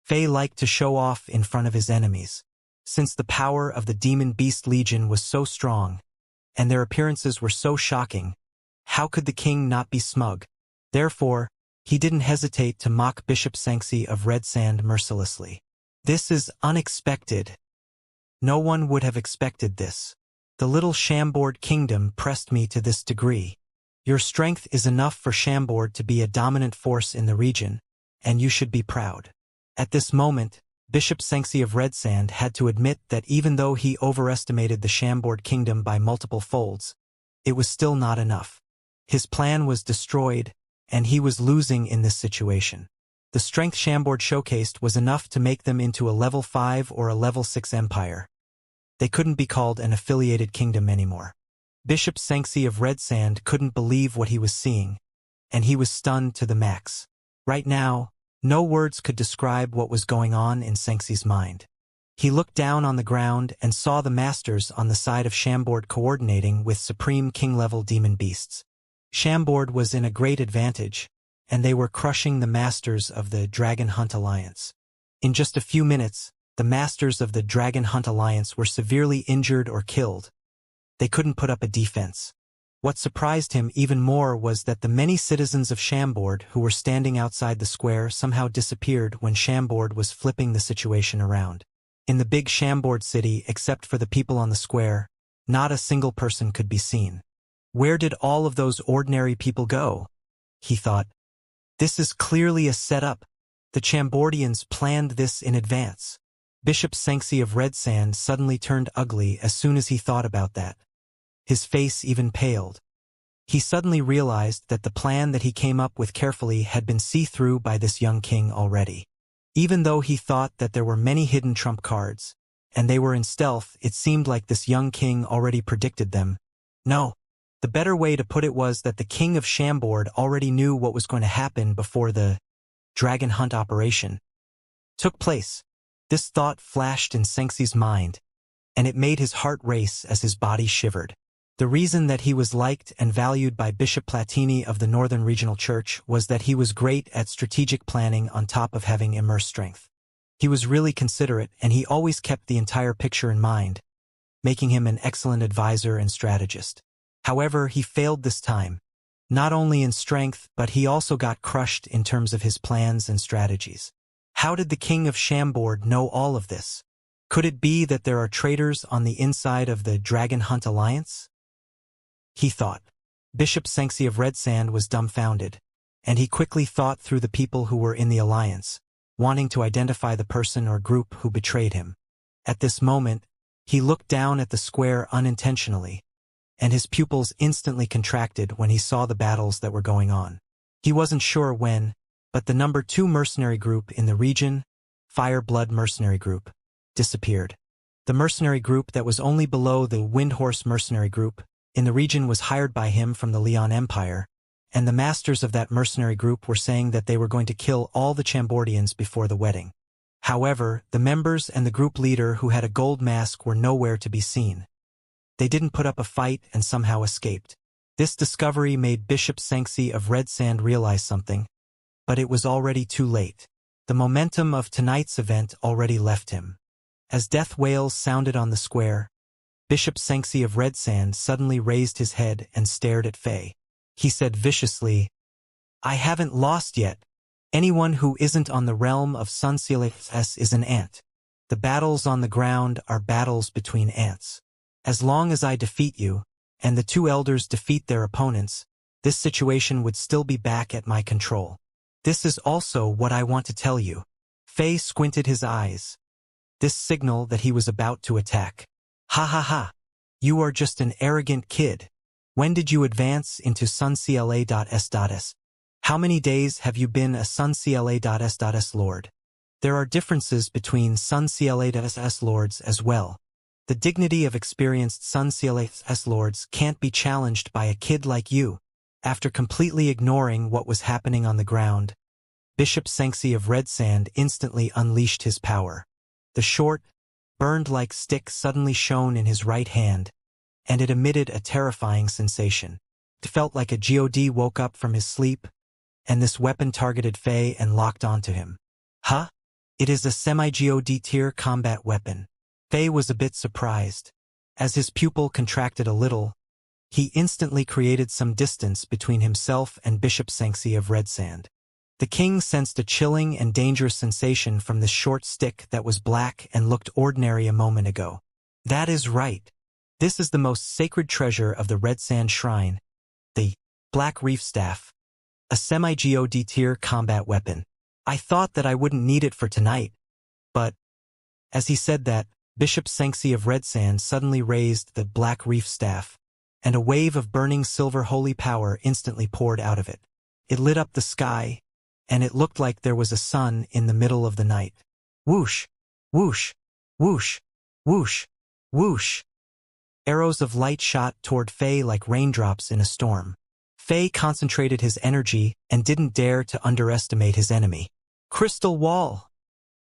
Fei liked to show off in front of his enemies. Since the power of the Demon Beast Legion was so strong, and their appearances were so shocking, how could the king not be smug? Therefore, he didn't hesitate to mock Bishop Xianxia of Red Sand mercilessly. This is unexpected. No one would have expected this. The little Chambord kingdom pressed me to this degree. Your strength is enough for Chambord to be a dominant force in the region, and you should be proud. At this moment, Bishop Xianxia of Red Sand had to admit that even though he overestimated the Chambord kingdom by multiple folds, it was still not enough. His plan was destroyed, and he was losing in this situation. The strength Chambord showcased was enough to make them into a level 5 or a level 6 empire. They couldn't be called an affiliated kingdom anymore. Bishop Xianxia of Red Sand couldn't believe what he was seeing, and he was stunned to the max. Right now, no words could describe what was going on in Xianxia's mind. He looked down on the ground and saw the masters on the side of Chambord coordinating with Supreme King-level demon beasts. Chambord was in a great advantage, and they were crushing the masters of the Dragon Hunt Alliance. In just a few minutes, the masters of the Dragon Hunt Alliance were severely injured or killed. They couldn't put up a defense. What surprised him even more was that the many citizens of Chambord who were standing outside the square somehow disappeared when Chambord was flipping the situation around. In the big Chambord city, except for the people on the square, not a single person could be seen. Where did all of those ordinary people go? He thought. This is clearly a setup. The Chambordians planned this in advance. Bishop Xianxia of Red Sand suddenly turned ugly as soon as he thought about that. His face even paled. He suddenly realized that the plan that he came up with carefully had been seen through by this young king already. Even though he thought that there were many hidden trump cards, and they were in stealth, it seemed like this young king already predicted them. No. The better way to put it was that the king of Chambord already knew what was going to happen before the dragon hunt operation took place. This thought flashed in Xianxia's mind, and it made his heart race as his body shivered. The reason that he was liked and valued by Bishop Platini of the Northern Regional Church was that he was great at strategic planning on top of having immense strength. He was really considerate, and he always kept the entire picture in mind, making him an excellent advisor and strategist. However, he failed this time, not only in strength, but he also got crushed in terms of his plans and strategies. How did the king of Chambord know all of this? Could it be that there are traitors on the inside of the Dragon Hunt Alliance? He thought. Bishop Xianxia of Red Sand was dumbfounded, and he quickly thought through the people who were in the alliance, wanting to identify the person or group who betrayed him. At this moment, he looked down at the square unintentionally, and his pupils instantly contracted when he saw the battles that were going on. He wasn't sure when, but the number 2 mercenary group in the region, Fire Blood Mercenary Group, disappeared. The mercenary group that was only below the Windhorse Mercenary Group in the region was hired by him from the Leon Empire, and the masters of that mercenary group were saying that they were going to kill all the Chambordians before the wedding. However, the members and the group leader who had a gold mask were nowhere to be seen. They didn't put up a fight and somehow escaped. This discovery made Bishop Xianxia of Red Sand realize something, but it was already too late. The momentum of tonight's event already left him. As death wails sounded on the square, Bishop Xianxia of Red Sand suddenly raised his head and stared at Fei. He said viciously, "I haven't lost yet. Anyone who isn't on the realm of Xianxia is an ant. The battles on the ground are battles between ants. As long as I defeat you, and the 2 elders defeat their opponents, this situation would still be back at my control. This is also what I want to tell you." Fei squinted his eyes. This signaled that he was about to attack. "Ha ha ha. You are just an arrogant kid. When did you advance into Xianxia.s.s? How many days have you been a Xianxia.s.s lord? There are differences between Xianxia.s.s lords as well. The dignity of experienced Xianxia.s lords can't be challenged by a kid like you." After completely ignoring what was happening on the ground, Bishop Xianxia of Red Sand instantly unleashed his power. The short, burned-like stick suddenly shone in his right hand, and it emitted a terrifying sensation. It felt like a god woke up from his sleep, and this weapon targeted Fei and locked onto him. "Huh? It is a semi-God tier combat weapon. Fei was a bit surprised. As his pupil contracted a little, he instantly created some distance between himself and Bishop Xianxia of Red Sand. The king sensed a chilling and dangerous sensation from the short stick that was black and looked ordinary a moment ago. That is right. This is the most sacred treasure of the Red Sand Shrine, the Black Reef Staff, a semi-God tier combat weapon. I thought that I wouldn't need it for tonight, but as he said that, Bishop Xianxia of Red Sand suddenly raised the Black Reef Staff, and a wave of burning silver holy power instantly poured out of it. It lit up the sky, and it looked like there was a sun in the middle of the night. Whoosh, whoosh, whoosh, whoosh, whoosh. Arrows of light shot toward Fei like raindrops in a storm. Fei concentrated his energy and didn't dare to underestimate his enemy. Crystal wall!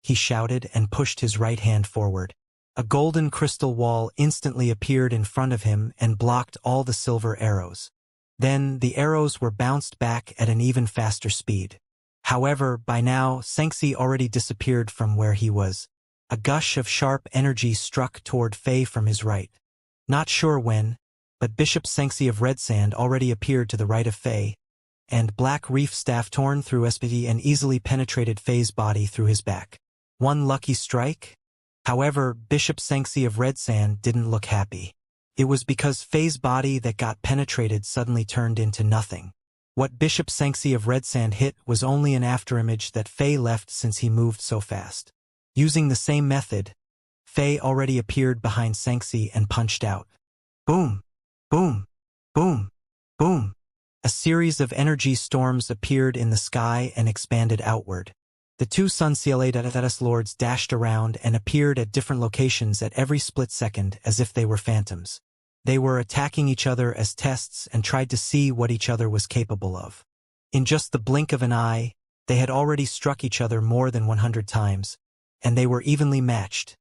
He shouted and pushed his right hand forward. A golden crystal wall instantly appeared in front of him and blocked all the silver arrows. Then the arrows were bounced back at an even faster speed. However, by now, Xianxia already disappeared from where he was. A gush of sharp energy struck toward Fei from his right. Not sure when, but Bishop Xianxia of Red Sand already appeared to the right of Fei, and Black Reef Staff torn through SPD and easily penetrated Fei's body through his back. One lucky strike? However, Bishop Xianxia of Red Sand didn't look happy. It was because Fei's body that got penetrated suddenly turned into nothing. What Bishop Xianxia of Red Sand hit was only an afterimage that Fei left since he moved so fast. Using the same method, Fei already appeared behind Xianxia and punched out. Boom! Boom! Boom! Boom! A series of energy storms appeared in the sky and expanded outward. The two Sun-Cieled lords dashed around and appeared at different locations at every split second as if they were phantoms. They were attacking each other as tests and tried to see what each other was capable of. In just the blink of an eye, they had already struck each other more than 100 times, and they were evenly matched.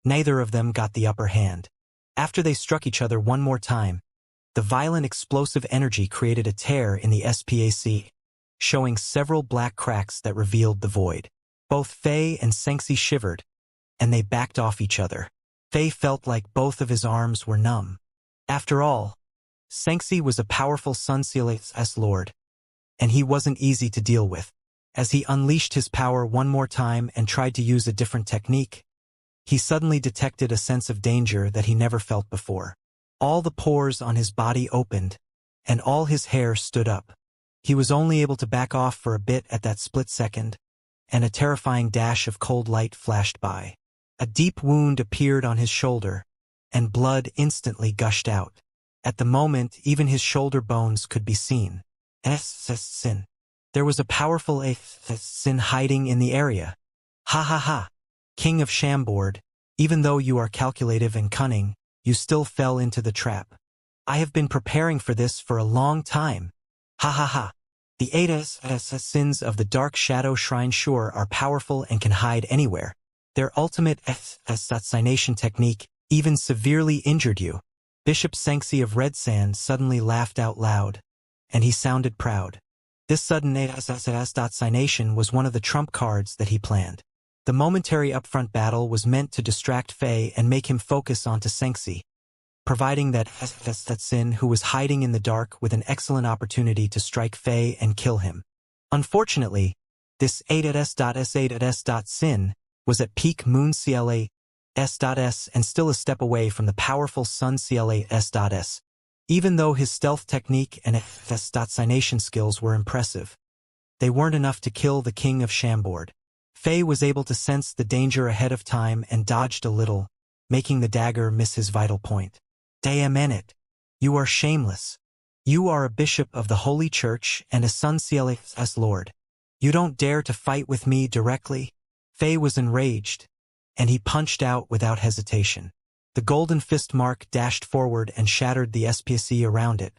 Neither of them got the upper hand. After they struck each other one more time, the violent explosive energy created a tear in the SPAC, showing several black cracks that revealed the void. Both Fei and Xianxia shivered, and they backed off each other. Fei felt like both of his arms were numb. After all, Xianxia was a powerful Sun-Cieled lord, and he wasn't easy to deal with. As he unleashed his power one more time and tried to use a different technique, he suddenly detected a sense of danger that he never felt before. All the pores on his body opened, and all his hair stood up. He was only able to back off for a bit at that split second, and a terrifying dash of cold light flashed by. A deep wound appeared on his shoulder, and blood instantly gushed out. At the moment, even his shoulder bones could be seen. Sin. There was a powerful sin hiding in the area. Ha ha ha. King of Shambord, even though you are calculative and cunning, you still fell into the trap. I have been preparing for this for a long time. Ha ha ha. The sins of the Dark Shadow Shrine sure are powerful and can hide anywhere. Their ultimate assassination technique even severely injured you. Bishop Xianxia of Red Sand suddenly laughed out loud, and he sounded proud. This sudden assassination was one of the trump cards that he planned. The momentary upfront battle was meant to distract Fei and make him focus onto Xianxia, providing that Sin, who was hiding in the dark, with an excellent opportunity to strike Fei and kill him. Unfortunately, this Sin was at peak Moon CLA S.S and still a step away from the powerful Sun CLA S.S, even though his stealth technique and assassination skills were impressive. They weren't enough to kill the King of Shambord. Fei was able to sense the danger ahead of time and dodged a little, making the dagger miss his vital point. Damn it! You are shameless. You are a bishop of the Holy Church and a Sun CLS lord. You don't dare to fight with me directly? Fei was enraged, and he punched out without hesitation. The golden fist mark dashed forward and shattered the SPC around it,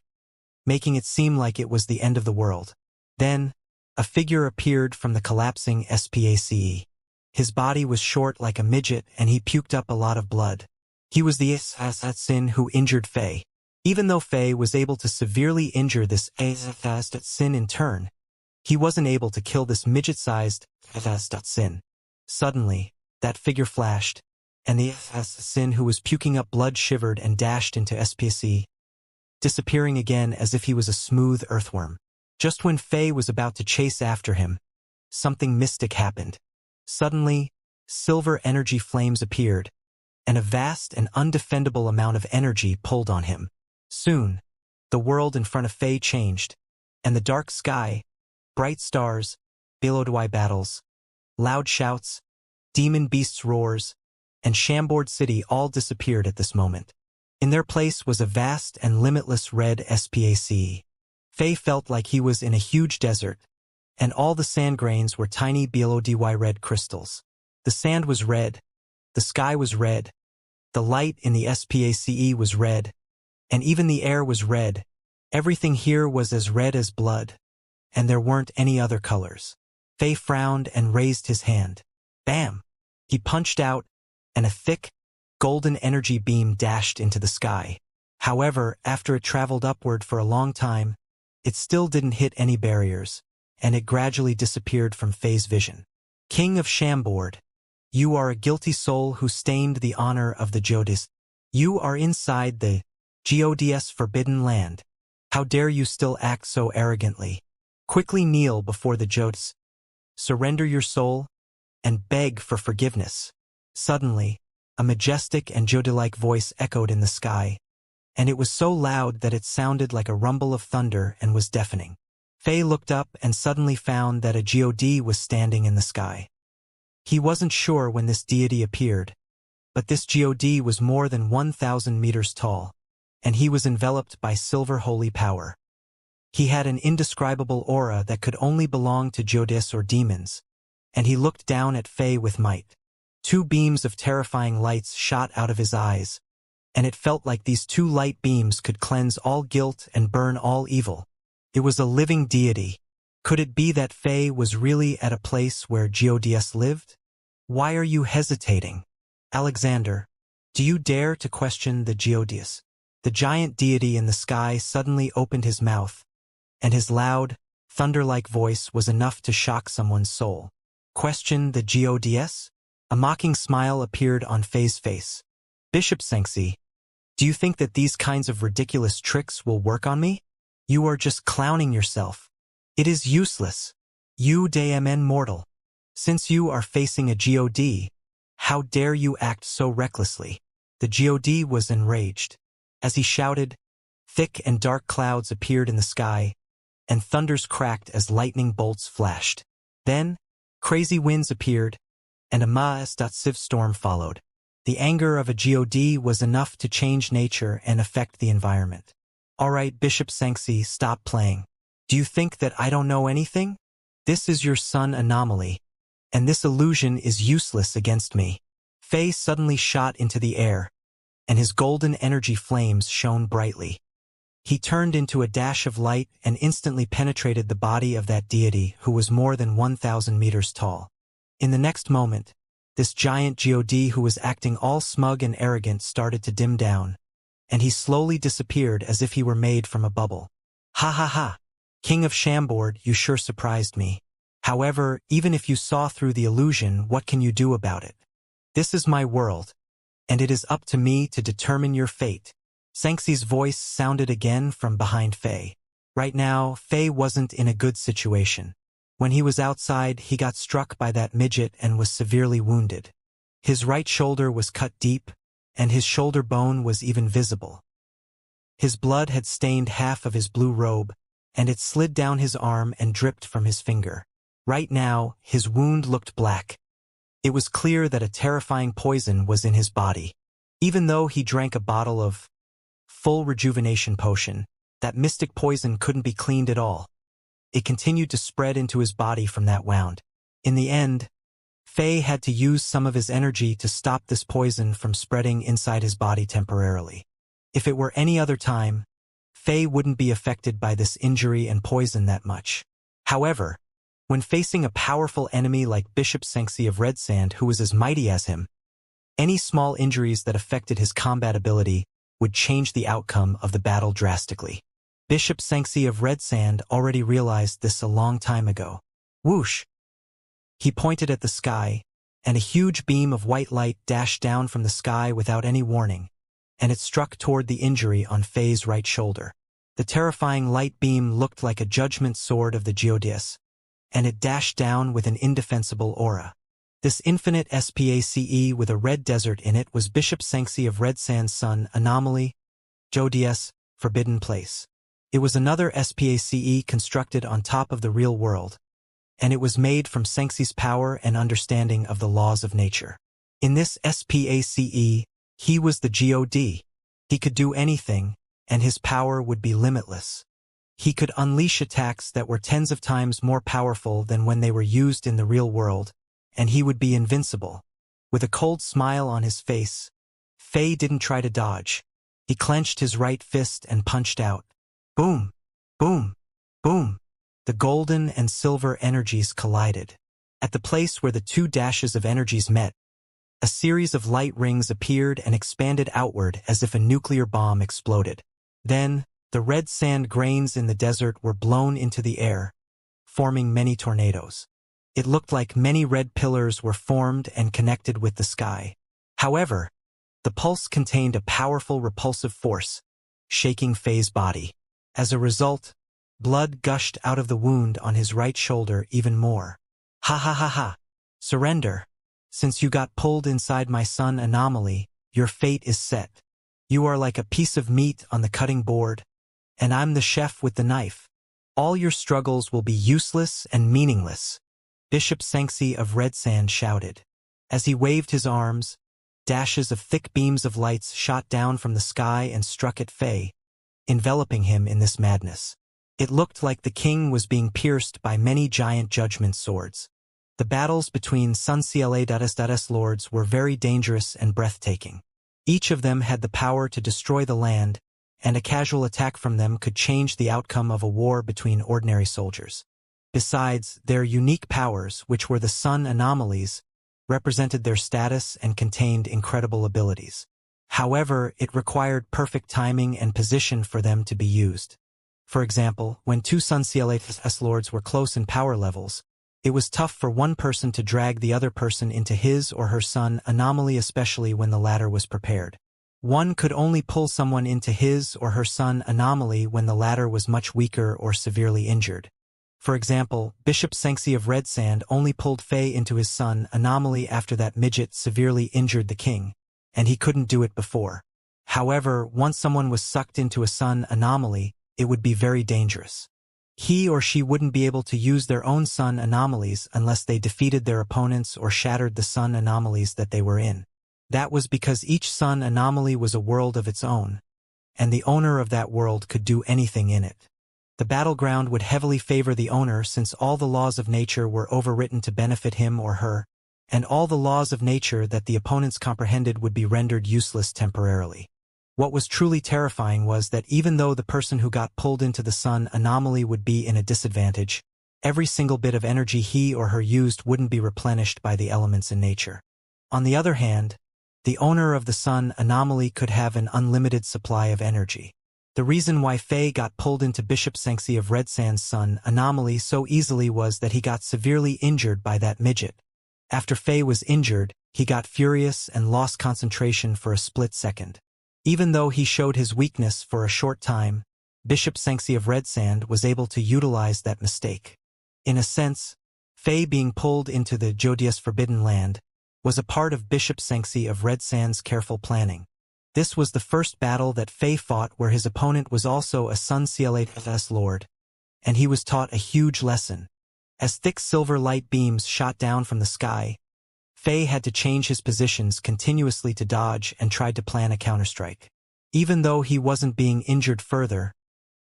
making it seem like it was the end of the world. Then, a figure appeared from the collapsing SPACE. His body was short like a midget and he puked up a lot of blood. He was the assassin who injured Fei. Even though Fei was able to severely injure this assassin in turn, he wasn't able to kill this midget-sized assassin. Suddenly, that figure flashed, and the assassin who was puking up blood shivered and dashed into SPC, disappearing again as if he was a smooth earthworm. Just when Faye was about to chase after him, something mystic happened. Suddenly, silver energy flames appeared, and a vast and undefendable amount of energy pulled on him. Soon, the world in front of Faye changed, and the dark sky, bright stars, Bilodwai battles, loud shouts, demon beasts' roars, and Chambord City all disappeared at this moment. In their place was a vast and limitless red SPAC. Faye felt like he was in a huge desert, and all the sand grains were tiny BLODY red crystals. The sand was red, the sky was red, the light in the SPACE was red, and even the air was red. Everything here was as red as blood, and there weren't any other colors. Faye frowned and raised his hand. Bam! He punched out, and a thick, golden energy beam dashed into the sky. However, after it traveled upward for a long time, it still didn't hit any barriers, and it gradually disappeared from Faye's vision. King of Chambord, you are a guilty soul who stained the honor of the Jodis. You are inside the Gods forbidden land. How dare you still act so arrogantly? Quickly kneel before the Jodis, surrender your soul, and beg for forgiveness. Suddenly, a majestic and Jodi-like voice echoed in the sky, and it was so loud that it sounded like a rumble of thunder and was deafening. Faye looked up and suddenly found that a God was standing in the sky. He wasn't sure when this deity appeared, but this God was more than 1,000 meters tall, and he was enveloped by silver holy power. He had an indescribable aura that could only belong to Jodis or demons, and he looked down at Faye with might. 2 beams of terrifying lights shot out of his eyes, and it felt like these 2 light beams could cleanse all guilt and burn all evil. It was a living deity. Could it be that Faye was really at a place where Gods lived? Why are you hesitating? Alexander, do you dare to question the Gods? The giant deity in the sky suddenly opened his mouth, and his loud, thunder-like voice was enough to shock someone's soul. Question the Gods? A mocking smile appeared on Faye's face. Bishop Xianxia, do you think that these kinds of ridiculous tricks will work on me? You are just clowning yourself. It is useless. You damn mortal. Since you are facing a God, how dare you act so recklessly? The God was enraged. As he shouted, thick and dark clouds appeared in the sky, and thunders cracked as lightning bolts flashed. Then, crazy winds appeared, and a massive storm followed. The anger of a God was enough to change nature and affect the environment. All right, Bishop Xianxia, stop playing. Do you think that I don't know anything? This is your sun anomaly, and this illusion is useless against me. Faye suddenly shot into the air, and his golden energy flames shone brightly. He turned into a dash of light and instantly penetrated the body of that deity who was more than 1,000 meters tall. In the next moment, this giant God who was acting all smug and arrogant started to dim down, and he slowly disappeared as if he were made from a bubble. Ha ha ha! King of Chambord, you sure surprised me. However, even if you saw through the illusion, what can you do about it? This is my world, and it is up to me to determine your fate. Xianxia's voice sounded again from behind Faye. Right now, Faye wasn't in a good situation. When he was outside, he got struck by that midget and was severely wounded. His right shoulder was cut deep, and his shoulder bone was even visible. His blood had stained half of his blue robe, and it slid down his arm and dripped from his finger. Right now, his wound looked black. It was clear that a terrifying poison was in his body. Even though he drank a bottle of full rejuvenation potion, that mystic poison couldn't be cleaned at all. It continued to spread into his body from that wound. In the end, Faye had to use some of his energy to stop this poison from spreading inside his body temporarily. If it were any other time, Faye wouldn't be affected by this injury and poison that much. However, when facing a powerful enemy like Bishop Xianxia of Red Sand who was as mighty as him, any small injuries that affected his combat ability would change the outcome of the battle drastically. Bishop Xianxia of Red Sand already realized this a long time ago. Whoosh! He pointed at the sky, and a huge beam of white light dashed down from the sky without any warning, and it struck toward the injury on Faye's right shoulder. The terrifying light beam looked like a judgment sword of the Geodias, and it dashed down with an indefensible aura. This infinite SPACE with a red desert in it was Bishop Xianxia of Red Sand's son, Anomaly, Geodias, Forbidden Place. It was another SPACE constructed on top of the real world, and it was made from Xianxia's power and understanding of the laws of nature. In this SPACE, he was the God. He could do anything, and his power would be limitless. He could unleash attacks that were tens of times more powerful than when they were used in the real world, and he would be invincible. With a cold smile on his face, Faye didn't try to dodge. He clenched his right fist and punched out. Boom! Boom! Boom! The golden and silver energies collided. At the place where the two dashes of energies met, a series of light rings appeared and expanded outward as if a nuclear bomb exploded. Then, the red sand grains in the desert were blown into the air, forming many tornadoes. It looked like many red pillars were formed and connected with the sky. However, the pulse contained a powerful repulsive force, shaking Faye's body. As a result, blood gushed out of the wound on his right shoulder even more. Ha ha ha ha! Surrender! Since you got pulled inside my son Anomaly, your fate is set. You are like a piece of meat on the cutting board, and I'm the chef with the knife. All your struggles will be useless and meaningless, Bishop Xianxia of Red Sand shouted. As he waved his arms, dashes of thick beams of lights shot down from the sky and struck at Faye, enveloping him in this madness. It looked like the king was being pierced by many giant judgment swords. The battles between Suncla's lords were very dangerous and breathtaking. Each of them had the power to destroy the land, and a casual attack from them could change the outcome of a war between ordinary soldiers. Besides, their unique powers, which were the sun anomalies, represented their status and contained incredible abilities. However, it required perfect timing and position for them to be used. For example, when two Suncla's lords were close in power levels, it was tough for one person to drag the other person into his or her sun anomaly, especially when the latter was prepared. One could only pull someone into his or her sun anomaly when the latter was much weaker or severely injured. For example, Bishop Xianxia of Red Sand only pulled Faye into his sun anomaly after that midget severely injured the king, and he couldn't do it before. However, once someone was sucked into a sun anomaly, it would be very dangerous. He or she wouldn't be able to use their own sun anomalies unless they defeated their opponents or shattered the sun anomalies that they were in. That was because each sun anomaly was a world of its own, and the owner of that world could do anything in it. The battleground would heavily favor the owner since all the laws of nature were overwritten to benefit him or her, and all the laws of nature that the opponents comprehended would be rendered useless temporarily. What was truly terrifying was that even though the person who got pulled into the sun anomaly would be in a disadvantage, every single bit of energy he or her used wouldn't be replenished by the elements in nature. On the other hand, the owner of the sun anomaly could have an unlimited supply of energy. The reason why Faye got pulled into Bishop Xianxia of Red Sand's sun anomaly so easily was that he got severely injured by that midget. After Faye was injured, he got furious and lost concentration for a split second. Even though he showed his weakness for a short time, Bishop Xianxia of Red Sand was able to utilize that mistake. In a sense, Faye being pulled into the Geodias Forbidden Land was a part of Bishop Xianxia of Red Sand's careful planning. This was the first battle that Faye fought where his opponent was also a Suncla's lord, and he was taught a huge lesson. As thick silver light beams shot down from the sky, Faye had to change his positions continuously to dodge and tried to plan a counterstrike. Even though he wasn't being injured further,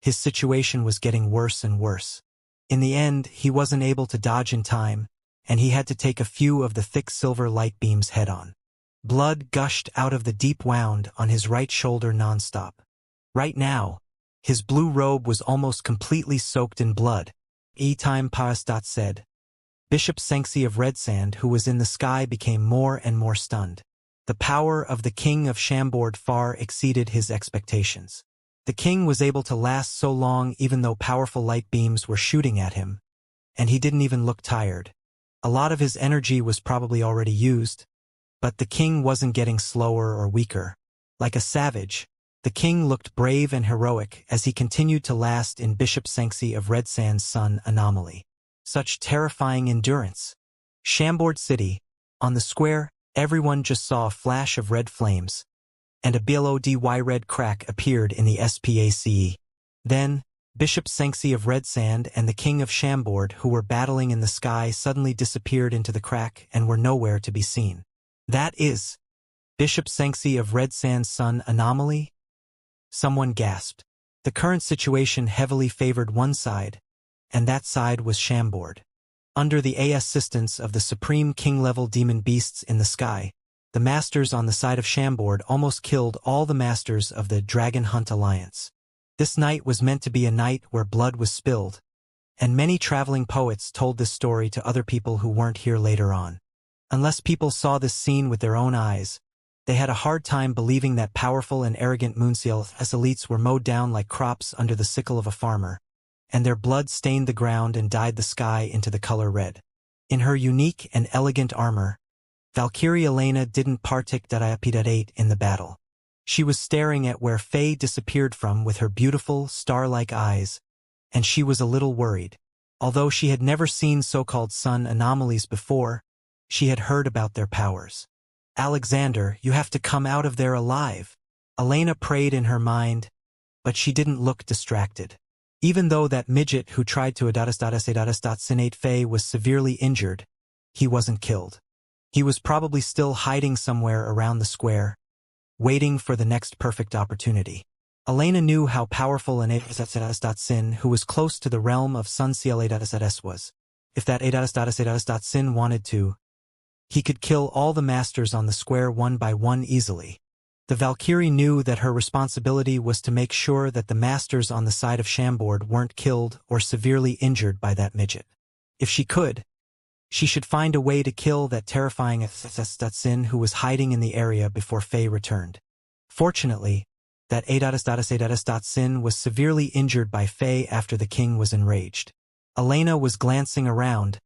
his situation was getting worse and worse. In the end, he wasn't able to dodge in time, and he had to take a few of the thick silver light beams head-on. Blood gushed out of the deep wound on his right shoulder nonstop. Right now, his blue robe was almost completely soaked in blood. E-time Parastat said. Bishop Xianxia of Red Sand, who was in the sky, became more and more stunned. The power of the king of Chambord far exceeded his expectations. The king was able to last so long even though powerful light beams were shooting at him, and he didn't even look tired. A lot of his energy was probably already used, but the king wasn't getting slower or weaker. Like a savage, the king looked brave and heroic as he continued to last in Bishop Xianxia of Red Sand's son Anomaly. Such terrifying endurance. Chambord City. On the square, everyone just saw a flash of red flames, and a BLODY red crack appeared in the SPACE. Then, Bishop Xianxia of Red Sand and the king of Chambord, who were battling in the sky, suddenly disappeared into the crack and were nowhere to be seen. That is Bishop Xianxia of Red Sand's son Anomaly? Someone gasped. The current situation heavily favored one side, and that side was Chambord. Under the assistance of the supreme king-level demon beasts in the sky, the masters on the side of Chambord almost killed all the masters of the Dragon Hunt Alliance. This night was meant to be a night where blood was spilled, and many traveling poets told this story to other people who weren't here later on. Unless people saw this scene with their own eyes, they had a hard time believing that powerful and arrogant Moonseal elites were mowed down like crops under the sickle of a farmer, and their blood stained the ground and dyed the sky into the color red. In her unique and elegant armor, Valkyrie Elena didn't partake in the battle. She was staring at where Faye disappeared from with her beautiful, star-like eyes, and she was a little worried. Although she had never seen so-called sun anomalies before, she had heard about their powers. Alexander, you have to come out of there alive. Elena prayed in her mind, but she didn't look distracted. Even though that midget who tried to assassinate Faye was severely injured, he wasn't killed. He was probably still hiding somewhere around the square, waiting for the next perfect opportunity. Elena knew how powerful an Sin who was close to the realm of Sunseal was. If that Sin wanted to, he could kill all the masters on the square one by one easily. The Valkyrie knew that her responsibility was to make sure that the masters on the side of Chambord weren't killed or severely injured by that midget. If she could, she should find a way to kill that terrifying Sin who was hiding in the area before Faye returned. Fortunately, that Sin was severely injured by Faye after the king was enraged. Elena was glancing around,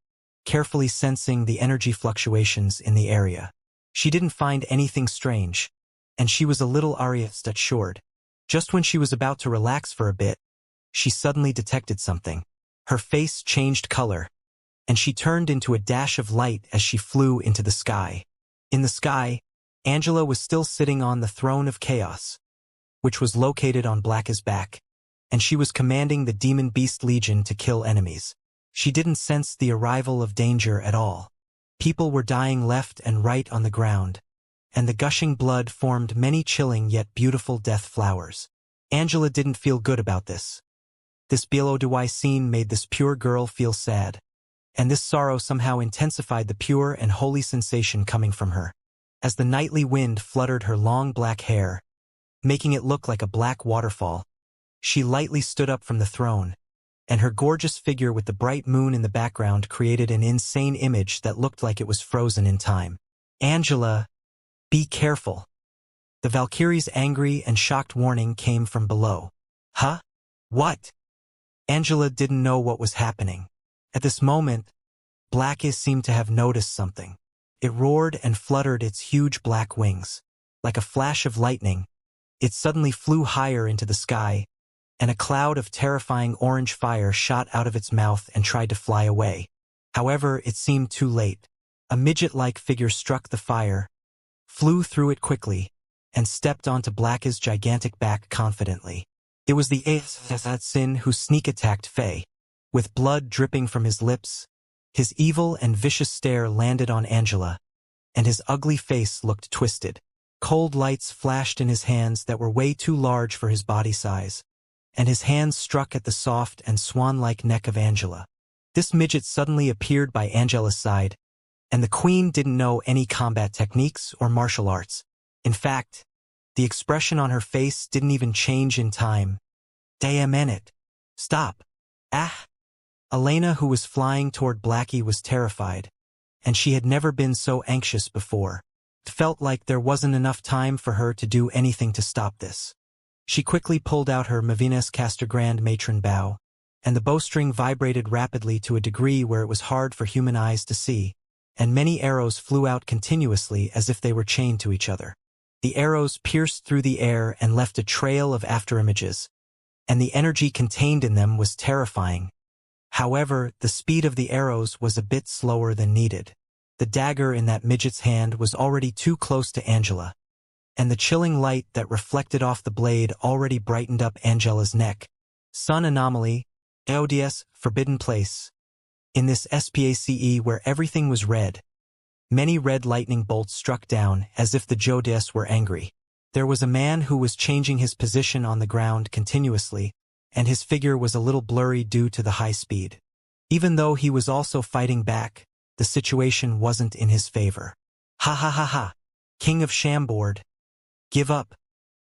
carefully sensing the energy fluctuations in the area. She didn't find anything strange, and she was a little assured. Just when she was about to relax for a bit, she suddenly detected something. Her face changed color, and she turned into a dash of light as she flew into the sky. In the sky, Angela was still sitting on the throne of chaos, which was located on Blacka's back, and she was commanding the Demon Beast Legion to kill enemies. She didn't sense the arrival of danger at all. People were dying left and right on the ground, and the gushing blood formed many chilling yet beautiful death flowers. Angela didn't feel good about this. This BLODY scene made this pure girl feel sad, and this sorrow somehow intensified the pure and holy sensation coming from her. As the nightly wind fluttered her long black hair, making it look like a black waterfall, she lightly stood up from the throne, and her gorgeous figure with the bright moon in the background created an insane image that looked like it was frozen in time. Angela, be careful. The Valkyrie's angry and shocked warning came from below. Huh? What? Angela didn't know what was happening. At this moment, Blackus seemed to have noticed something. It roared and fluttered its huge black wings. Like a flash of lightning, it suddenly flew higher into the sky, and a cloud of terrifying orange fire shot out of its mouth and tried to fly away. However, it seemed too late. A midget-like figure struck the fire, flew through it quickly, and stepped onto Blacka's gigantic back confidently. It was the Sin who sneak-attacked Faye. With blood dripping from his lips, his evil and vicious stare landed on Angela, and his ugly face looked twisted. Cold lights flashed in his hands that were way too large for his body size, and his hands struck at the soft and swan-like neck of Angela. This midget suddenly appeared by Angela's side, and the queen didn't know any combat techniques or martial arts. In fact, the expression on her face didn't even change in time. Damn it. Stop. Ah. Elena, who was flying toward Blackie, was terrified, and she had never been so anxious before. It felt like there wasn't enough time for her to do anything to stop this. She quickly pulled out her Mavines Caster Grand Matron bow, and the bowstring vibrated rapidly to a degree where it was hard for human eyes to see, and many arrows flew out continuously as if they were chained to each other. The arrows pierced through the air and left a trail of afterimages, and the energy contained in them was terrifying. However, the speed of the arrows was a bit slower than needed. The dagger in that midget's hand was already too close to Angela, and the chilling light that reflected off the blade already brightened up Angela's neck. Sun anomaly, ODS, forbidden place. In this SPACE where everything was red, many red lightning bolts struck down as if the Jodes were angry. There was a man who was changing his position on the ground continuously, and his figure was a little blurry due to the high speed. Even though he was also fighting back, the situation wasn't in his favor. Ha ha ha ha! King of Shambord, give up.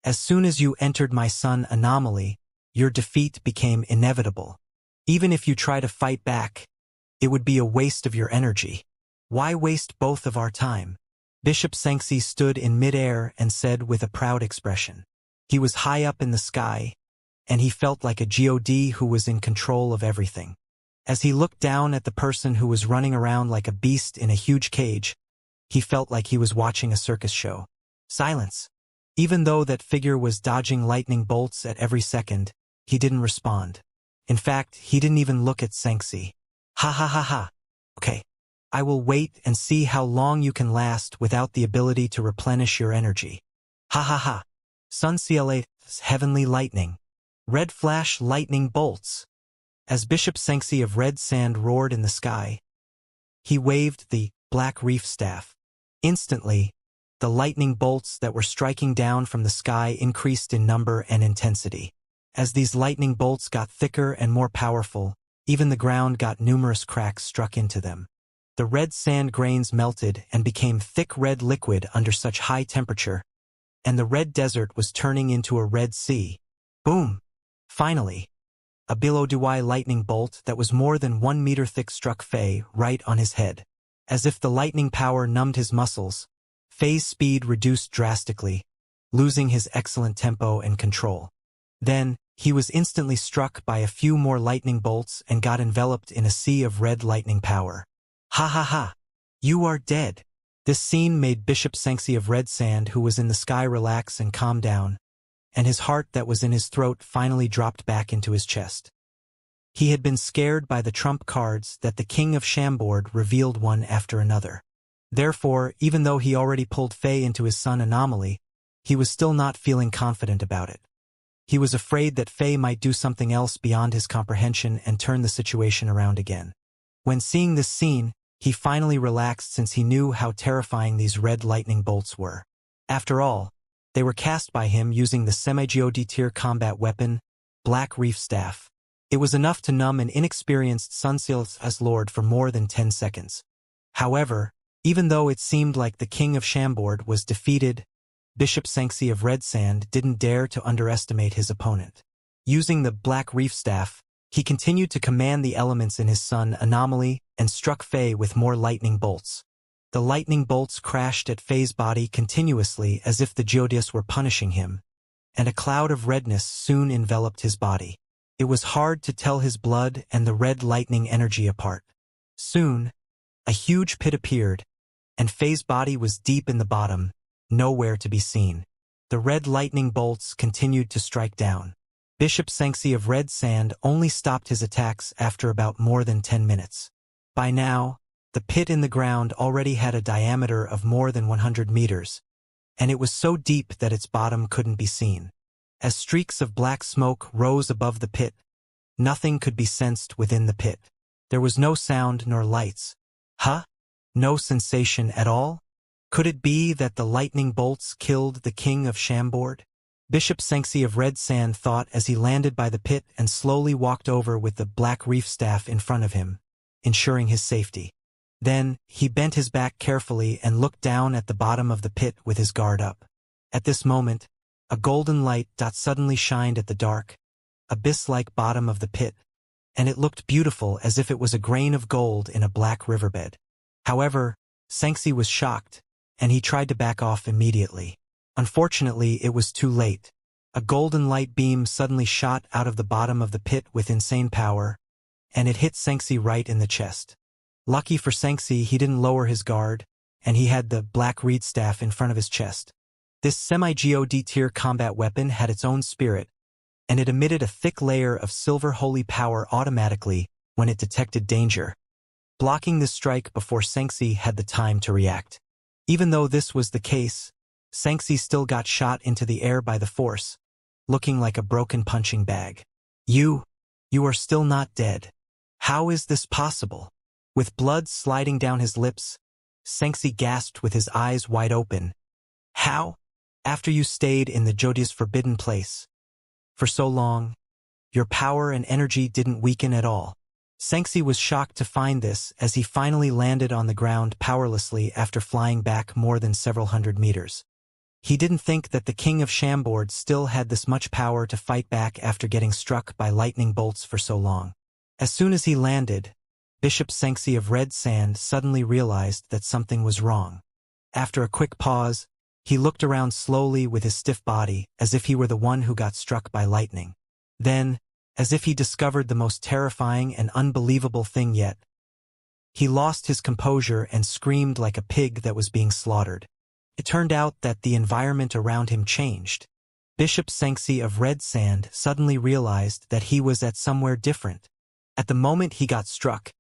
As soon as you entered my sun anomaly, your defeat became inevitable. Even if you try to fight back, it would be a waste of your energy. Why waste both of our time? Bishop Xianxia stood in midair and said with a proud expression. He was high up in the sky, and he felt like a god who was in control of everything. As he looked down at the person who was running around like a beast in a huge cage, he felt like he was watching a circus show. Silence. Even though that figure was dodging lightning bolts at every second, he didn't respond. In fact, he didn't even look at Xianxia. Ha ha ha ha. Okay. I will wait and see how long you can last without the ability to replenish your energy. Ha ha ha. Sun CLA's heavenly lightning. Red flash lightning bolts. As Bishop Xianxia of red sand roared in the sky, he waved the black reef staff. Instantly, the lightning bolts that were striking down from the sky increased in number and intensity. As these lightning bolts got thicker and more powerful, even the ground got numerous cracks struck into them. The red sand grains melted and became thick red liquid under such high temperature, and the red desert was turning into a red sea. Boom! Finally, a below-dui lightning bolt that was more than 1 meter thick struck Fei right on his head. As if the lightning power numbed his muscles, Fei's speed reduced drastically, losing his excellent tempo and control. Then, he was instantly struck by a few more lightning bolts and got enveloped in a sea of red lightning power. Ha ha ha! You are dead! This scene made Bishop Xianxia of red sand, who was in the sky, relax and calm down, and his heart that was in his throat finally dropped back into his chest. He had been scared by the trump cards that the King of Shambord revealed one after another. Therefore, even though he already pulled Fei into his sun anomaly, he was still not feeling confident about it. He was afraid that Fei might do something else beyond his comprehension and turn the situation around again. When seeing this scene, he finally relaxed since he knew how terrifying these red lightning bolts were. After all, they were cast by him using the semi-god tier combat weapon, Black Reef Staff. It was enough to numb an inexperienced Sunseal's lord for more than 10 seconds. However, even though it seemed like the King of Shambord was defeated, Bishop Xianxia of Red Sand didn't dare to underestimate his opponent. Using the Black Reef Staff, he continued to command the elements in his sun anomaly and struck Fei with more lightning bolts. The lightning bolts crashed at Fei's body continuously as if the Jodes were punishing him, and a cloud of redness soon enveloped his body. It was hard to tell his blood and the red lightning energy apart. Soon, a huge pit appeared, and Fei's body was deep in the bottom, nowhere to be seen. The red lightning bolts continued to strike down. Bishop Xianxia of Red Sand only stopped his attacks after about more than 10 minutes. By now, the pit in the ground already had a diameter of more than 100 meters, and it was so deep that its bottom couldn't be seen. As streaks of black smoke rose above the pit, nothing could be sensed within the pit. There was no sound nor lights. Huh? No sensation at all? Could it be that the lightning bolts killed the King of Shambord? Bishop Xianxia of Red Sand thought as he landed by the pit and slowly walked over with the Black Reef Staff in front of him, ensuring his safety. Then, he bent his back carefully and looked down at the bottom of the pit with his guard up. At this moment, a golden light suddenly shined at the dark, abyss-like bottom of the pit, and it looked beautiful as if it was a grain of gold in a black riverbed. However, Xianxia was shocked, and he tried to back off immediately. Unfortunately, it was too late. A golden light beam suddenly shot out of the bottom of the pit with insane power, and it hit Xianxia right in the chest. Lucky for Xianxia, he didn't lower his guard, and he had the black reed staff in front of his chest. This semi-God tier combat weapon had its own spirit, and it emitted a thick layer of silver holy power automatically when it detected danger, blocking the strike before Xianxia had the time to react. Even though this was the case, Xianxia still got shot into the air by the force, looking like a broken punching bag. You are still not dead. How is this possible? With blood sliding down his lips, Xianxia gasped with his eyes wide open. How? After you stayed in the Jodia's forbidden place for so long, your power and energy didn't weaken at all. Xianxia was shocked to find this as he finally landed on the ground powerlessly after flying back more than several hundred meters. He didn't think that the king of Chambord still had this much power to fight back after getting struck by lightning bolts for so long. As soon as he landed, Bishop Xianxia of Red Sand suddenly realized that something was wrong. After a quick pause, he looked around slowly with his stiff body as if he were the one who got struck by lightning. Then, as if he discovered the most terrifying and unbelievable thing yet, he lost his composure and screamed like a pig that was being slaughtered. It turned out that the environment around him changed. Bishop Xianxia of Red Sand suddenly realized that he was at somewhere different. At the moment he got struck,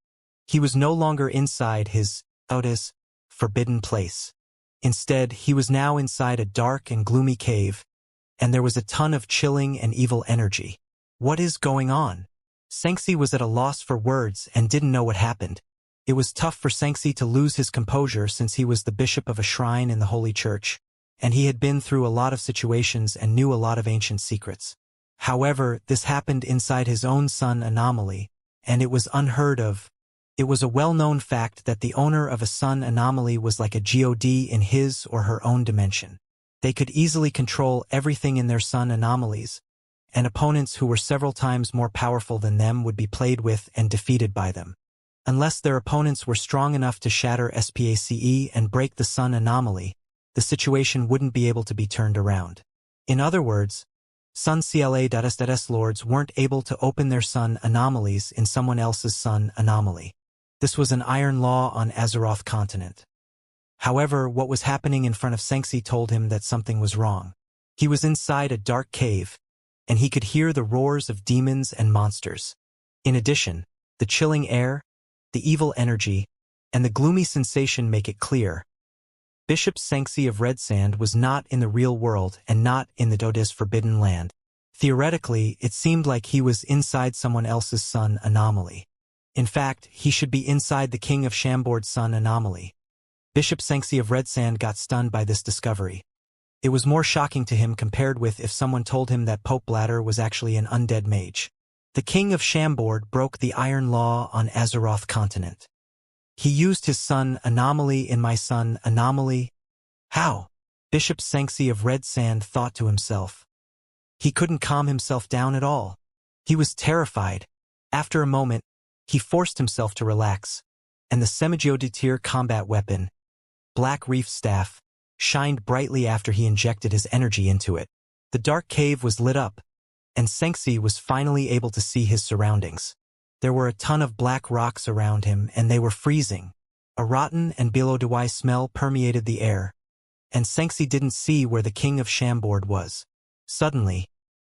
he was no longer inside his forbidden place. Instead, he was now inside a dark and gloomy cave, and there was a ton of chilling and evil energy. What is going on? Xianxia was at a loss for words and didn't know what happened. It was tough for Xianxia to lose his composure since he was the bishop of a shrine in the Holy Church, and he had been through a lot of situations and knew a lot of ancient secrets. However, this happened inside his own sun anomaly, and it was unheard of. It was a well-known fact that the owner of a sun anomaly was like a god in his or her own dimension. They could easily control everything in their sun anomalies, and opponents who were several times more powerful than them would be played with and defeated by them. Unless their opponents were strong enough to shatter SPACE and break the sun anomaly, the situation wouldn't be able to be turned around. In other words, Sun CLA.S lords weren't able to open their sun anomalies in someone else's sun anomaly. This was an iron law on Azeroth continent. However, what was happening in front of Xianxia told him that something was wrong. He was inside a dark cave, and he could hear the roars of demons and monsters. In addition, the chilling air, the evil energy, and the gloomy sensation make it clear. Bishop Xianxia of Red Sand was not in the real world and not in the Jodia's forbidden land. Theoretically, it seemed like he was inside someone else's sun anomaly. In fact, he should be inside the King of Chambord's sun anomaly. Bishop Xianxia of Red Sand got stunned by this discovery. It was more shocking to him compared with if someone told him that Pope Bladder was actually an undead mage. The King of Chambord broke the Iron Law on Azeroth continent. He used his sun anomaly in my sun anomaly. How? Bishop Xianxia of Red Sand thought to himself. He couldn't calm himself down at all. He was terrified. After a moment, he forced himself to relax, and the semi-God combat weapon, Black Reef Staff, shined brightly after he injected his energy into it. The dark cave was lit up, and Xianxia was finally able to see his surroundings. There were a ton of black rocks around him, and they were freezing. A rotten and billow-dewy smell permeated the air, and Xianxia didn't see where the King of Chambord was. Suddenly,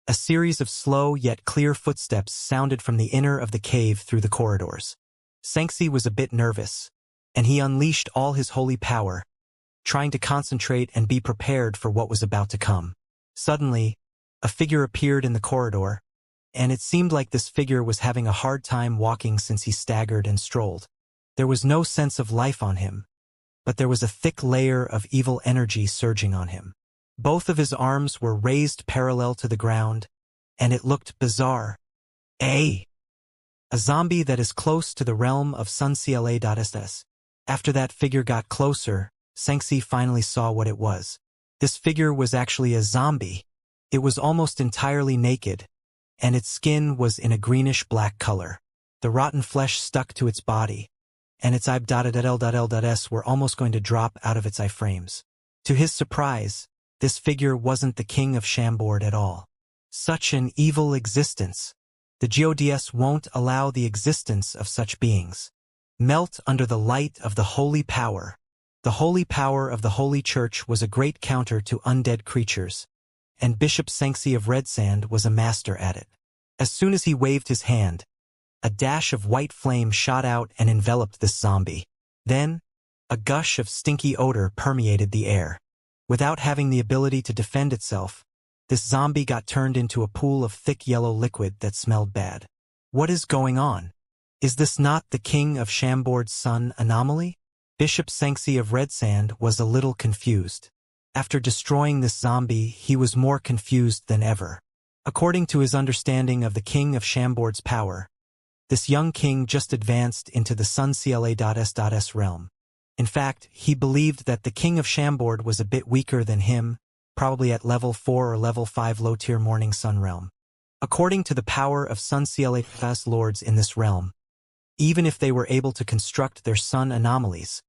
a series of slow yet clear footsteps sounded from the inner of the cave through the corridors. Xianxia was a bit nervous, and he unleashed all his holy power, trying to concentrate and be prepared for what was about to come. Suddenly, a figure appeared in the corridor, and it seemed like this figure was having a hard time walking since he staggered and strolled. There was no sense of life on him, but there was a thick layer of evil energy surging on him. Both of his arms were raised parallel to the ground, and it looked bizarre. A zombie that is close to the realm of Sun CLA.SS. After that figure got closer, Xianxia finally saw what it was. This figure was actually a zombie. It was almost entirely naked, and its skin was in a greenish-black color. The rotten flesh stuck to its body, and its eyes were almost going to drop out of its eye frames. To his surprise, this figure wasn't the King of Chambord at all. Such an evil existence. The gods won't allow the existence of such beings. Melt under the light of the holy power. The holy power of the Holy Church was a great counter to undead creatures, and Bishop Xianxia of Red Sand was a master at it. As soon as he waved his hand, a dash of white flame shot out and enveloped this zombie. Then, a gush of stinky odor permeated the air. Without having the ability to defend itself, this zombie got turned into a pool of thick yellow liquid that smelled bad. What is going on? Is this not the King of Chambord's son anomaly? Bishop Xianxia of Red Sand was a little confused. After destroying this zombie, he was more confused than ever. According to his understanding of the King of Chambord's power, this young king just advanced into the Xianxia.s realm. In fact, he believed that the King of Chambord was a bit weaker than him, probably at level 4 or level 5 low-tier Morning Sun realm. According to the power of Xianxia's lords in this realm, even if they were able to construct their sun anomalies,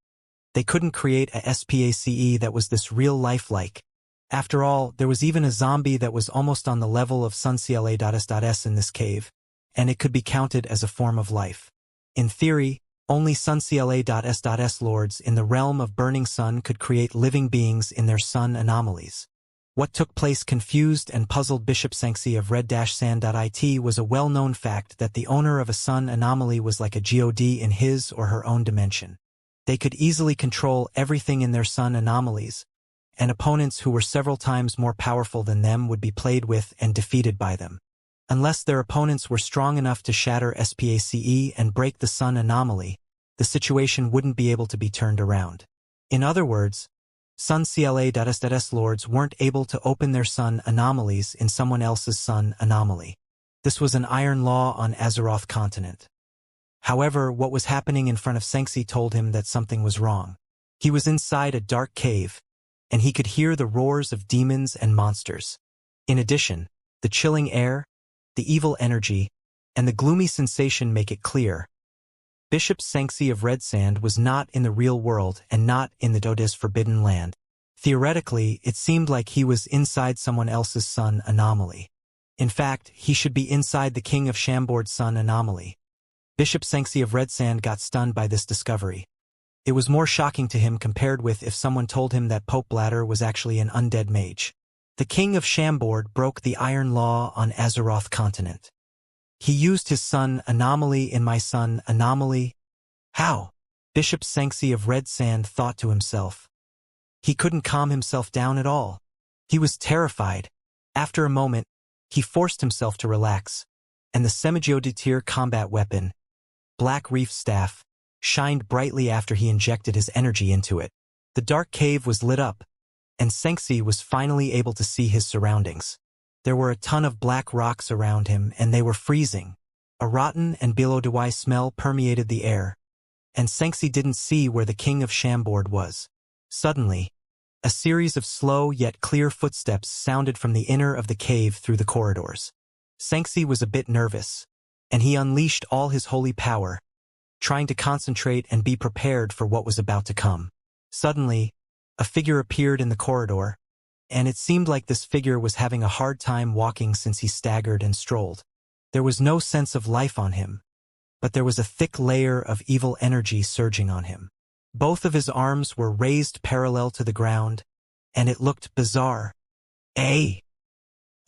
they couldn't create a SPACE that was this real lifelike. After all, there was even a zombie that was almost on the level of Xianxia.s in this cave, and it could be counted as a form of life. In theory, only Xianxia.s lords in the realm of Burning Sun could create living beings in their sun anomalies. What took place confused and puzzled Bishop Xianxia of Red-Sand.it was a well-known fact that the owner of a sun anomaly was like a god in his or her own dimension. They could easily control everything in their sun anomalies, and opponents who were several times more powerful than them would be played with and defeated by them. Unless their opponents were strong enough to shatter SPACE and break the sun anomaly, the situation wouldn't be able to be turned around. In other words, Xianxia.s lords weren't able to open their sun anomalies in someone else's sun anomaly. This was an iron law on Azeroth continent. However, what was happening in front of Xianxia told him that something was wrong. He was inside a dark cave, and he could hear the roars of demons and monsters. In addition, the chilling air, the evil energy, and the gloomy sensation make it clear. Bishop Xianxia of Red Sand was not in the real world and not in the Doda's forbidden land. Theoretically, it seemed like he was inside someone else's sun anomaly. In fact, he should be inside the King of Chambord's sun anomaly. Bishop Xianxia of Red Sand got stunned by this discovery. It was more shocking to him compared with if someone told him that Pope Bladder was actually an undead mage. The King of Chambord broke the iron law on Azeroth continent. He used his sun anomaly in my sun anomaly. How? Bishop Xianxia of Red Sand thought to himself. He couldn't calm himself down at all. He was terrified. After a moment, he forced himself to relax, and the semi-geodetir combat weapon, Black Reef Staff, shined brightly after he injected his energy into it. The dark cave was lit up, and Xianxia was finally able to see his surroundings. There were a ton of black rocks around him, and they were freezing. A rotten and below-dewy smell permeated the air, and Xianxia didn't see where the King of Chambord was. Suddenly, a series of slow yet clear footsteps sounded from the inner of the cave through the corridors. Xianxia was a bit nervous, and he unleashed all his holy power, trying to concentrate and be prepared for what was about to come. Suddenly, a figure appeared in the corridor, and it seemed like this figure was having a hard time walking since he staggered and strolled. There was no sense of life on him, but there was a thick layer of evil energy surging on him. Both of his arms were raised parallel to the ground, and it looked bizarre. A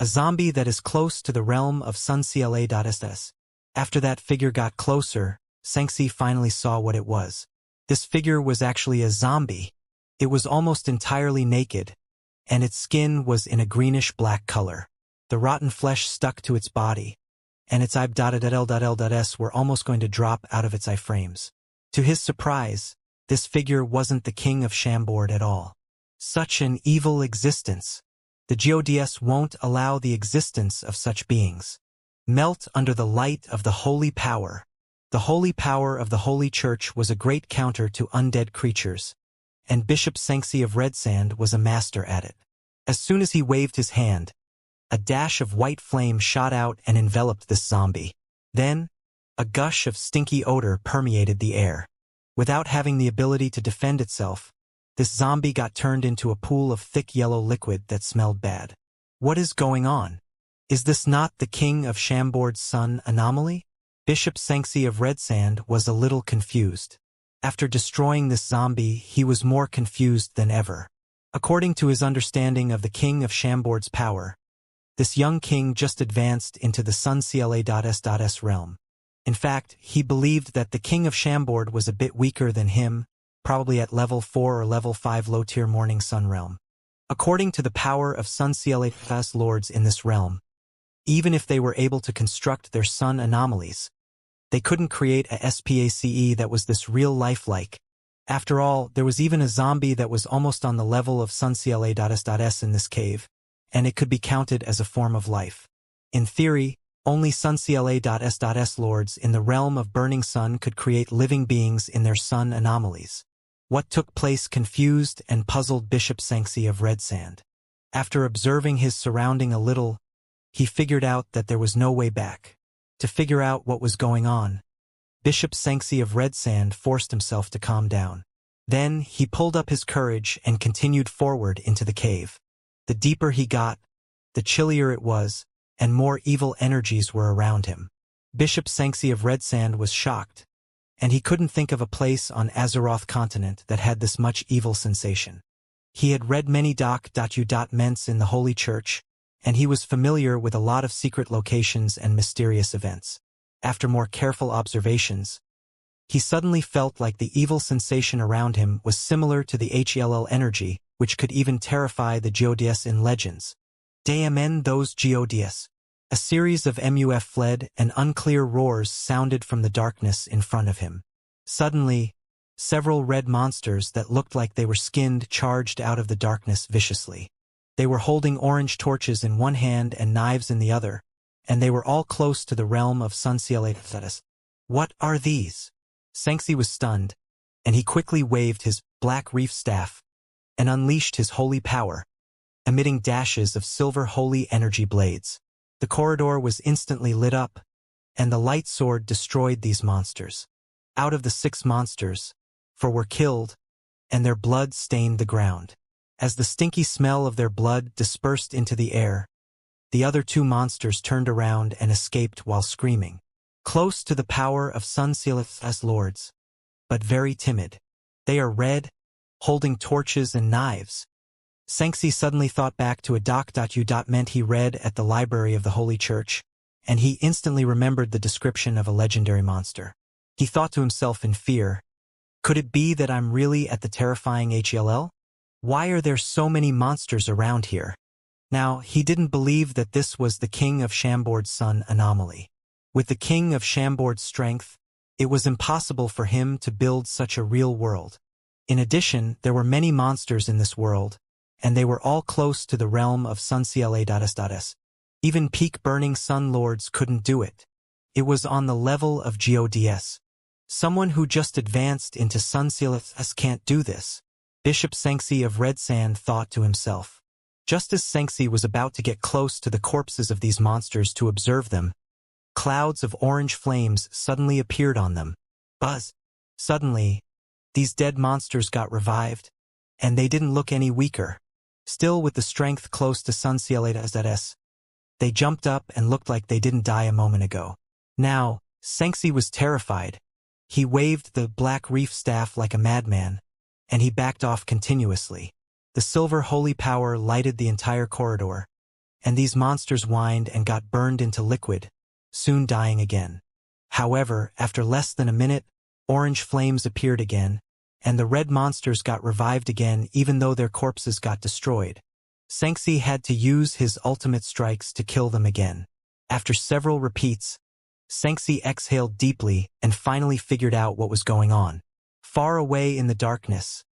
zombie that is close to the realm of Xianxia.s. After that figure got closer, Xianxia finally saw what it was. This figure was actually a zombie. It was almost entirely naked, and its skin was in a greenish-black color. The rotten flesh stuck to its body, and its eyes were almost going to drop out of its iframes. To his surprise, this figure wasn't the King of Chambord at all. Such an evil existence. The gods won't allow the existence of such beings. Melt under the light of the holy power. The holy power of the Holy Church was a great counter to undead creatures, and Bishop Xianxia of Red Sand was a master at it. As soon as he waved his hand, a dash of white flame shot out and enveloped this zombie. Then, a gush of stinky odor permeated the air. Without having the ability to defend itself, this zombie got turned into a pool of thick yellow liquid that smelled bad. What is going on? Is this not the king of Chambord's son anomaly? Bishop Xianxia of Red Sand was a little confused. After destroying this zombie, he was more confused than ever. According to his understanding of the king of Chambord's power, this young king just advanced into the Suncla.s.s realm. In fact, he believed that the king of Chambord was a bit weaker than him, probably at level 4 or level 5 low-tier morning sun realm. According to the power of Suncla.s lords in this realm, even if they were able to construct their sun anomalies, they couldn't create a SPACE that was this real lifelike. After all, there was even a zombie that was almost on the level of Suncla.s.s in this cave, and it could be counted as a form of life. In theory, only Suncla.s.s lords in the realm of Burning Sun could create living beings in their sun anomalies. What took place confused and puzzled Bishop Xianxia of Red Sand. After observing his surrounding a little, he figured out that there was no way back. To figure out what was going on, Bishop Xianxia of Red Sand forced himself to calm down. Then he pulled up his courage and continued forward into the cave. The deeper he got, the chillier it was, and more evil energies were around him. Bishop Xianxia of Red Sand was shocked, and he couldn't think of a place on Azeroth continent that had this much evil sensation. He had read many doc.u.ments in the Holy Church, and he was familiar with a lot of secret locations and mysterious events. After more careful observations, he suddenly felt like the evil sensation around him was similar to the HELL energy, which could even terrify the Geodies in legends. Damen those Geodies. A series of MUF fled, and unclear roars sounded from the darkness in front of him. Suddenly, several red monsters that looked like they were skinned charged out of the darkness viciously. They were holding orange torches in one hand and knives in the other, and they were all close to the realm of Suncla.s. What are these? Xianxia was stunned, and he quickly waved his black reef staff and unleashed his holy power, emitting dashes of silver holy energy blades. The corridor was instantly lit up, and the light sword destroyed these monsters. Out of the 6 monsters, 4 were killed, and their blood stained the ground. As the stinky smell of their blood dispersed into the air, the other 2 monsters turned around and escaped while screaming. Close to the power of Suncla.s lords, but very timid. They are red, holding torches and knives. Xianxia suddenly thought back to a doc.u.ment he read at the library of the Holy Church, and he instantly remembered the description of a legendary monster. He thought to himself in fear, could it be that I'm really at the terrifying HELL? Why are there so many monsters around here? Now, he didn't believe that this was the king of Chambord's sun anomaly. With the king of Chambord's strength, it was impossible for him to build such a real world. In addition, there were many monsters in this world, and they were all close to the realm of Suncla.s. Even peak burning sun lords couldn't do it. It was on the level of Geodies. Someone who just advanced into Suncla.s can't do this. Bishop Xianxia of Red Sand thought to himself. Just as Xianxia was about to get close to the corpses of these monsters to observe them, clouds of orange flames suddenly appeared on them. Buzz! Suddenly, these dead monsters got revived, and they didn't look any weaker. Still with the strength close to Suncla.s, they jumped up and looked like they didn't die a moment ago. Now, Xianxia was terrified. He waved the black reef staff like a madman, and he backed off continuously. The silver holy power lighted the entire corridor, and these monsters whined and got burned into liquid, soon dying again. However, after less than a minute, orange flames appeared again, and the red monsters got revived again even though their corpses got destroyed. Xianxia had to use his ultimate strikes to kill them again. After several repeats, Xianxia exhaled deeply and finally figured out what was going on. Far away in the darkness,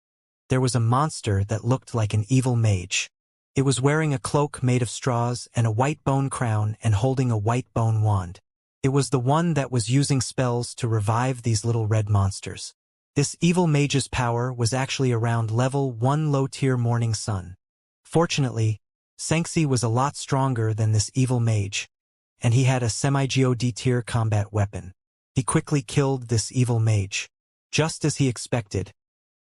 there was a monster that looked like an evil mage. It was wearing a cloak made of straws and a white bone crown and holding a white bone wand. It was the one that was using spells to revive these little red monsters. This evil mage's power was actually around level 1 low-tier morning sun. Fortunately, Xianxia was a lot stronger than this evil mage, and he had a semi-God tier combat weapon. He quickly killed this evil mage. Just as he expected,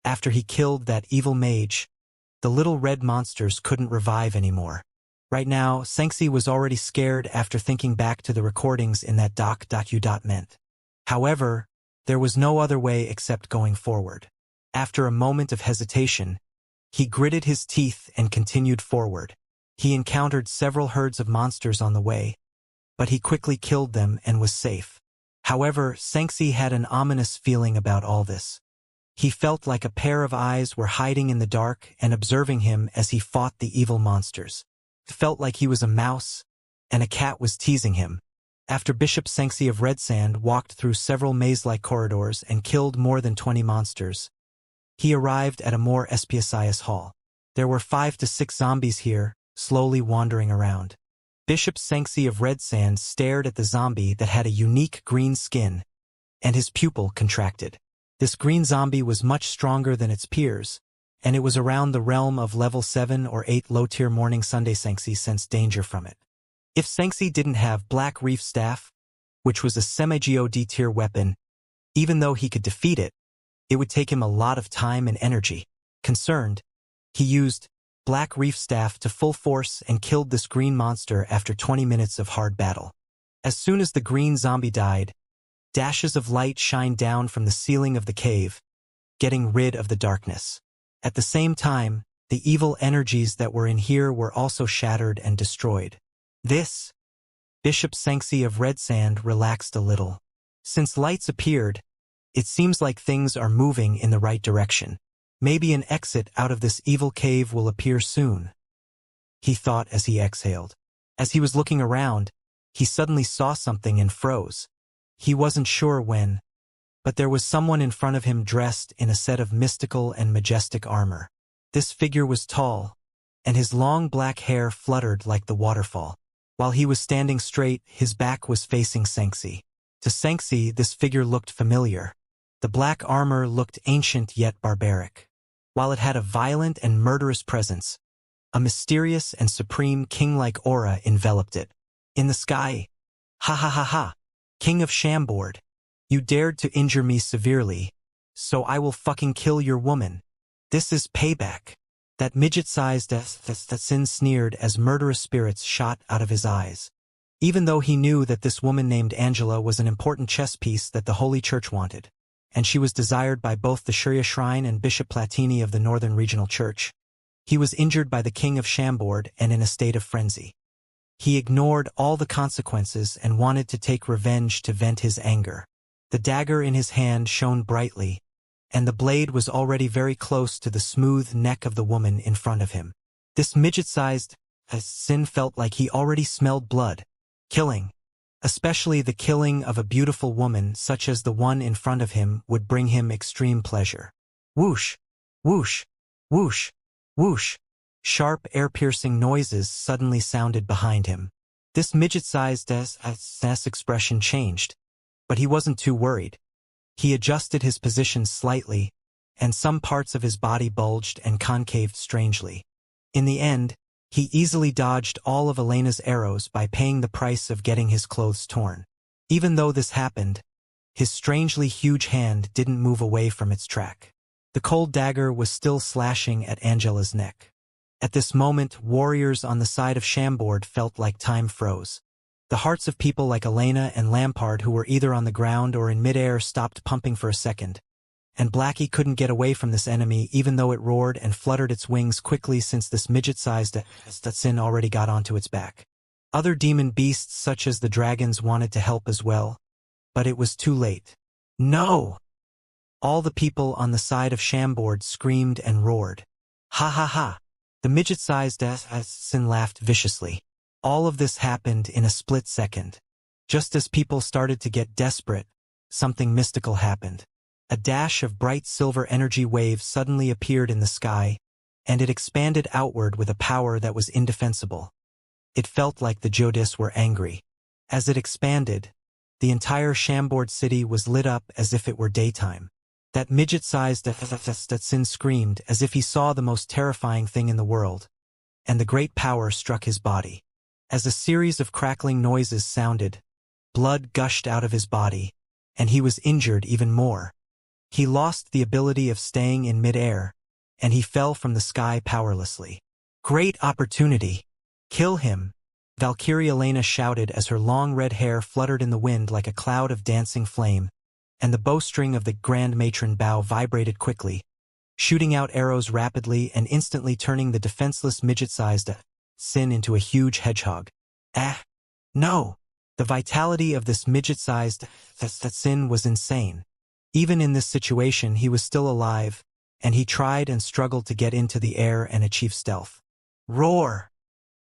after he killed that evil mage, the little red monsters couldn't revive anymore. Right now, Xianxia was already scared after thinking back to the recordings in that doc.u.ment. However, there was no other way except going forward. After a moment of hesitation, he gritted his teeth and continued forward. He encountered several herds of monsters on the way, but he quickly killed them and was safe. However, Xianxia had an ominous feeling about all this. He felt like a pair of eyes were hiding in the dark and observing him as he fought the evil monsters. It felt like he was a mouse, and a cat was teasing him. After Bishop Xianxia of Red Sand walked through several maze-like corridors and killed more than 20 monsters, he arrived at a more spacious hall. There were 5 to 6 zombies here, slowly wandering around. Bishop Xianxia of Red Sand stared at the zombie that had a unique green skin, and his pupil contracted. This green zombie was much stronger than its peers, and it was around the realm of level 7 or 8 low-tier morning Sunday. Xianxia sensed danger from it. If Xianxia didn't have Black Reef Staff, which was a semi-God tier weapon, even though he could defeat it, it would take him a lot of time and energy. Concerned, he used Black Reef Staff to full force and killed this green monster after 20 minutes of hard battle. As soon as the green zombie died, dashes of light shined down from the ceiling of the cave, getting rid of the darkness. At the same time, the evil energies that were in here were also shattered and destroyed. This, Bishop Xianxia of Red Sand relaxed a little. Since lights appeared, it seems like things are moving in the right direction. Maybe an exit out of this evil cave will appear soon, he thought as he exhaled. As he was looking around, he suddenly saw something and froze. He wasn't sure when, but there was someone in front of him dressed in a set of mystical and majestic armor. This figure was tall, and his long black hair fluttered like the waterfall. While he was standing straight, his back was facing Xianxia. To Xianxia, this figure looked familiar. The black armor looked ancient yet barbaric. While it had a violent and murderous presence, a mysterious and supreme king-like aura enveloped it. In the sky, ha ha ha ha, King of Shambord, you dared to injure me severely, so I will fucking kill your woman. This is payback. That midget-sized sin sneered as murderous spirits shot out of his eyes. Even though he knew that this woman named Angela was an important chess piece that the Holy Church wanted, and she was desired by both the Xianxia Shrine and Bishop Platini of the Northern Regional Church, he was injured by the King of Shambord and in a state of frenzy. He ignored all the consequences and wanted to take revenge to vent his anger. The dagger in his hand shone brightly, and the blade was already very close to the smooth neck of the woman in front of him. This midget-sized sin felt like he already smelled blood. Killing, especially the killing of a beautiful woman such as the one in front of him, would bring him extreme pleasure. Whoosh, whoosh, whoosh, whoosh. Sharp, air-piercing noises suddenly sounded behind him. This midget-sized expression changed, but he wasn't too worried. He adjusted his position slightly, and some parts of his body bulged and concaved strangely. In the end, he easily dodged all of Elena's arrows by paying the price of getting his clothes torn. Even though this happened, his strangely huge hand didn't move away from its track. The cold dagger was still slashing at Angela's neck. At this moment, warriors on the side of Shambord felt like time froze. The hearts of people like Elena and Lampard, who were either on the ground or in midair, stopped pumping for a second. And Blackie couldn't get away from this enemy even though it roared and fluttered its wings quickly, since this midget-sized sin already got onto its back. Other demon beasts such as the dragons wanted to help as well, but it was too late. No! All the people on the side of Shambord screamed and roared. Ha ha ha! The midget-sized sin laughed viciously. All of this happened in a split second. Just as people started to get desperate, something mystical happened. A dash of bright silver energy waves suddenly appeared in the sky, and it expanded outward with a power that was indefensible. It felt like the Jodis were angry. As it expanded, the entire Shambord city was lit up as if it were daytime. That midget-sized sin screamed as if he saw the most terrifying thing in the world, and the great power struck his body. As a series of crackling noises sounded, blood gushed out of his body, and he was injured even more. He lost the ability of staying in midair, and he fell from the sky powerlessly. Great opportunity! Kill him, Valkyrie Elena shouted as her long red hair fluttered in the wind like a cloud of dancing flame, and the bowstring of the Grand Matron bow vibrated quickly, shooting out arrows rapidly and instantly turning the defenseless midget-sized Sin into a huge hedgehog. No! The vitality of this midget-sized Sin was insane. Even in this situation he was still alive, and he tried and struggled to get into the air and achieve stealth. Roar!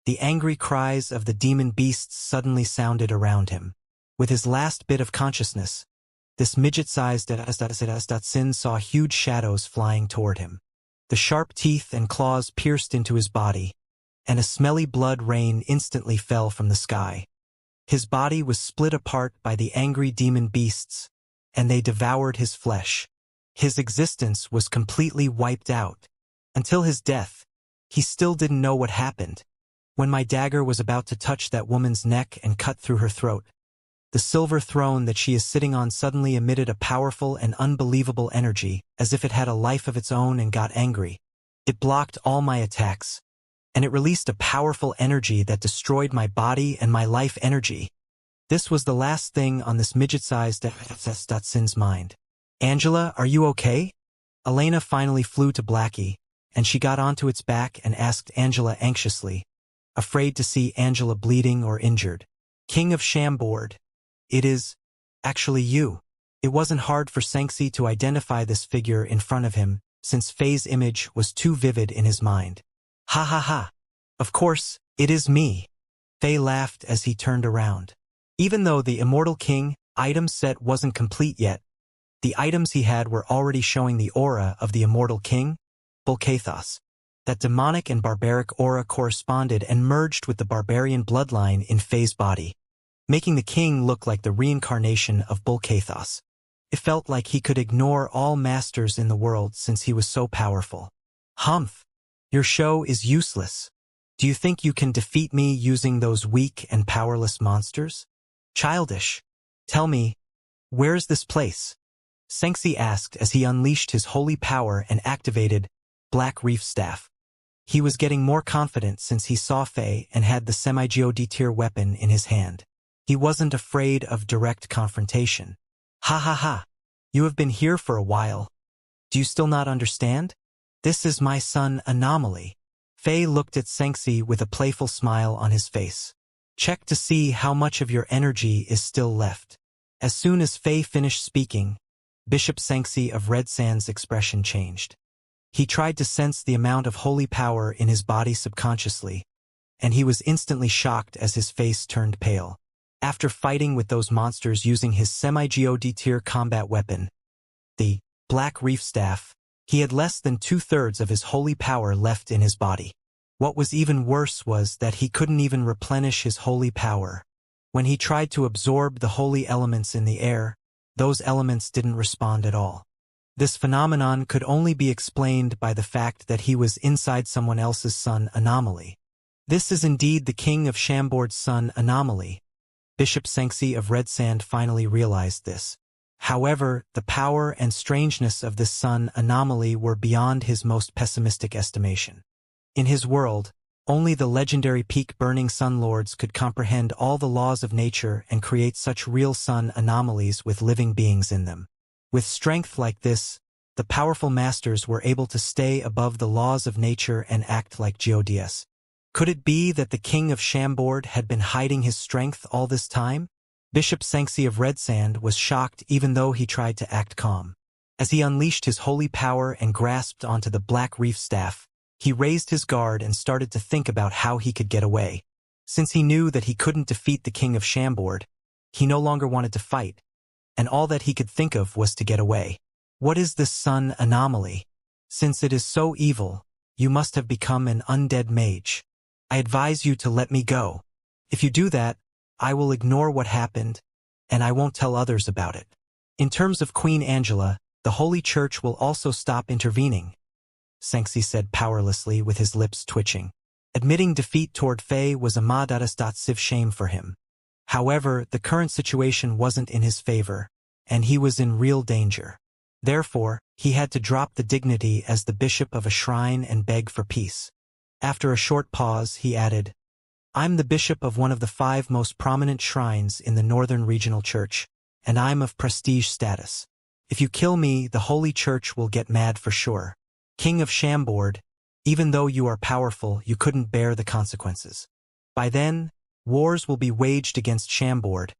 The angry cries of the demon beasts suddenly sounded around him. With his last bit of consciousness, this midget-sized Sin saw huge shadows flying toward him. The sharp teeth and claws pierced into his body, and a smelly blood rain instantly fell from the sky. His body was split apart by the angry demon beasts, and they devoured his flesh. His existence was completely wiped out. Until his death, he still didn't know what happened. When my dagger was about to touch that woman's neck and cut through her throat, the silver throne that she is sitting on suddenly emitted a powerful and unbelievable energy, as if it had a life of its own and got angry. It blocked all my attacks, and it released a powerful energy that destroyed my body and my life energy. This was the last thing on this midget-sized Sin's mind. Angela, are you okay? Elena finally flew to Blackie, and she got onto its back and asked Angela anxiously, afraid to see Angela bleeding or injured. King of Chambord. It is actually you. It wasn't hard for Xianxia to identify this figure in front of him, since Fei's image was too vivid in his mind. Ha ha ha. Of course, it is me. Fei laughed as he turned around. Even though the Immortal King item set wasn't complete yet, the items he had were already showing the aura of the Immortal King, Bulkathos. That demonic and barbaric aura corresponded and merged with the barbarian bloodline in Fei's body, making the king look like the reincarnation of Bulkathos. It felt like he could ignore all masters in the world since he was so powerful. Humph! Your show is useless. Do you think you can defeat me using those weak and powerless monsters? Childish. Tell me, where's this place? Xianxia asked as he unleashed his holy power and activated Black Reef Staff. He was getting more confident since he saw Fei and had the semi-god-tier weapon in his hand. He wasn't afraid of direct confrontation. Ha ha ha. You have been here for a while. Do you still not understand? This is my son Anomaly. Fei looked at Xianxia with a playful smile on his face. Check to see how much of your energy is still left. As soon as Fei finished speaking, Bishop Xianxia of Red Sand's expression changed. He tried to sense the amount of holy power in his body subconsciously, and he was instantly shocked as his face turned pale. After fighting with those monsters using his semi-god-tier combat weapon, the Black Reef Staff, he had less than 2/3 of his holy power left in his body. What was even worse was that he couldn't even replenish his holy power. When he tried to absorb the holy elements in the air, those elements didn't respond at all. This phenomenon could only be explained by the fact that he was inside someone else's son Anomaly. This is indeed the King of Chambord's son Anomaly. Bishop Xianxia of Red Sand finally realized this. However, the power and strangeness of this son Anomaly were beyond his most pessimistic estimation. In his world, only the legendary peak-burning sun lords could comprehend all the laws of nature and create such real sun anomalies with living beings in them. With strength like this, the powerful masters were able to stay above the laws of nature and act like gods. Could it be that the King of Chambord had been hiding his strength all this time? Bishop Xianxia of Red Sand was shocked even though he tried to act calm. As he unleashed his holy power and grasped onto the Black Reef Staff, he raised his guard and started to think about how he could get away. Since he knew that he couldn't defeat the King of Chambord, he no longer wanted to fight, and all that he could think of was to get away. What is this sun Anomaly? Since it is so evil, you must have become an undead mage. I advise you to let me go. If you do that, I will ignore what happened, and I won't tell others about it. In terms of Queen Angela, the Holy Church will also stop intervening, Xianxia said powerlessly with his lips twitching. Admitting defeat toward Fei was a modadastatsiv shame for him. However, the current situation wasn't in his favor, and he was in real danger. Therefore, he had to drop the dignity as the bishop of a shrine and beg for peace. After a short pause, he added, I'm the bishop of one of the 5 most prominent shrines in the Northern Regional Church, and I'm of prestige status. If you kill me, the Holy Church will get mad for sure. King of Shambord, even though you are powerful, you couldn't bear the consequences. By then, wars will be waged against Shambord,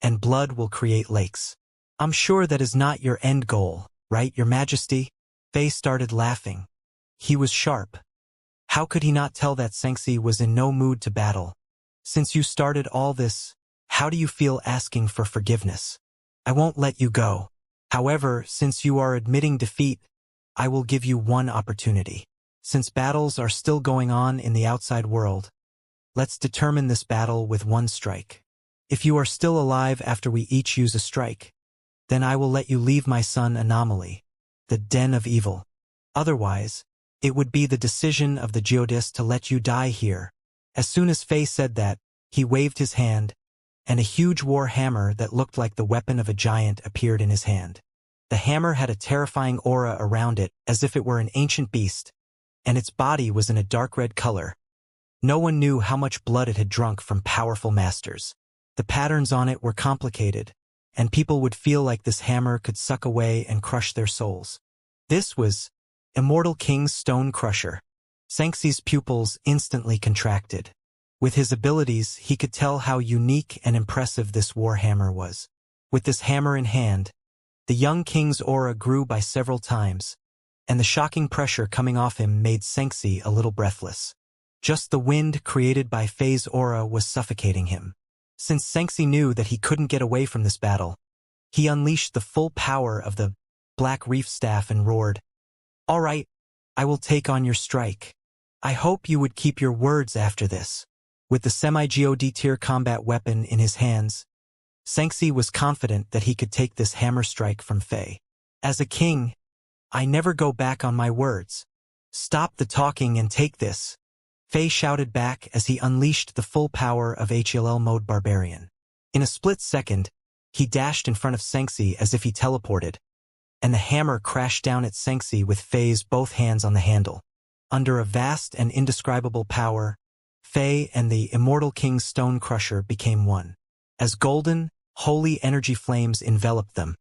and blood will create lakes. I'm sure that is not your end goal, right, Your Majesty? Fei started laughing. He was sharp. How could he not tell that Xianxia was in no mood to battle? Since you started all this, how do you feel asking for forgiveness? I won't let you go. However, since you are admitting defeat, I will give you one opportunity. Since battles are still going on in the outside world, let's determine this battle with one strike. If you are still alive after we each use a strike, then I will let you leave my son Anomaly, the den of evil. Otherwise, it would be the decision of the geodis to let you die here. As soon as Fei said that, he waved his hand, and a huge war hammer that looked like the weapon of a giant appeared in his hand. The hammer had a terrifying aura around it, as if it were an ancient beast, and its body was in a dark red color. No one knew how much blood it had drunk from powerful masters. The patterns on it were complicated, and people would feel like this hammer could suck away and crush their souls. This was Immortal King's Stone Crusher. Xianxia's pupils instantly contracted. With his abilities, he could tell how unique and impressive this war hammer was. With this hammer in hand, the young king's aura grew by several times, and the shocking pressure coming off him made Xianxia a little breathless. Just the wind created by Fei's aura was suffocating him. Since Xianxia knew that he couldn't get away from this battle, he unleashed the full power of the Black Reef Staff and roared, "All right, I will take on your strike. I hope you would keep your words after this." With the semi-God tier combat weapon in his hands, Xianxia was confident that he could take this hammer strike from Fei. As a king, I never go back on my words. Stop the talking and take this. Fei shouted back as he unleashed the full power of HLL mode Barbarian. In a split second, he dashed in front of Xianxia as if he teleported, and the hammer crashed down at Xianxia with Fei's both hands on the handle. Under a vast and indescribable power, Fei and the Immortal King's Stone Crusher became one. As golden, holy energy flames enveloped them,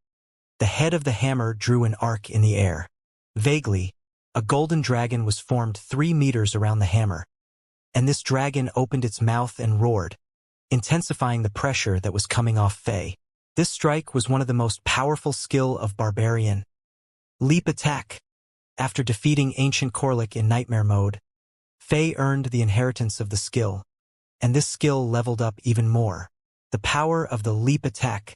the head of the hammer drew an arc in the air. Vaguely, a golden dragon was formed 3 meters around the hammer, and this dragon opened its mouth and roared, intensifying the pressure that was coming off Fei. This strike was one of the most powerful skill of Barbarian. Leap Attack. After defeating Ancient Korlik in Nightmare mode, Fei earned the inheritance of the skill, and this skill leveled up even more. The power of the Leap Attack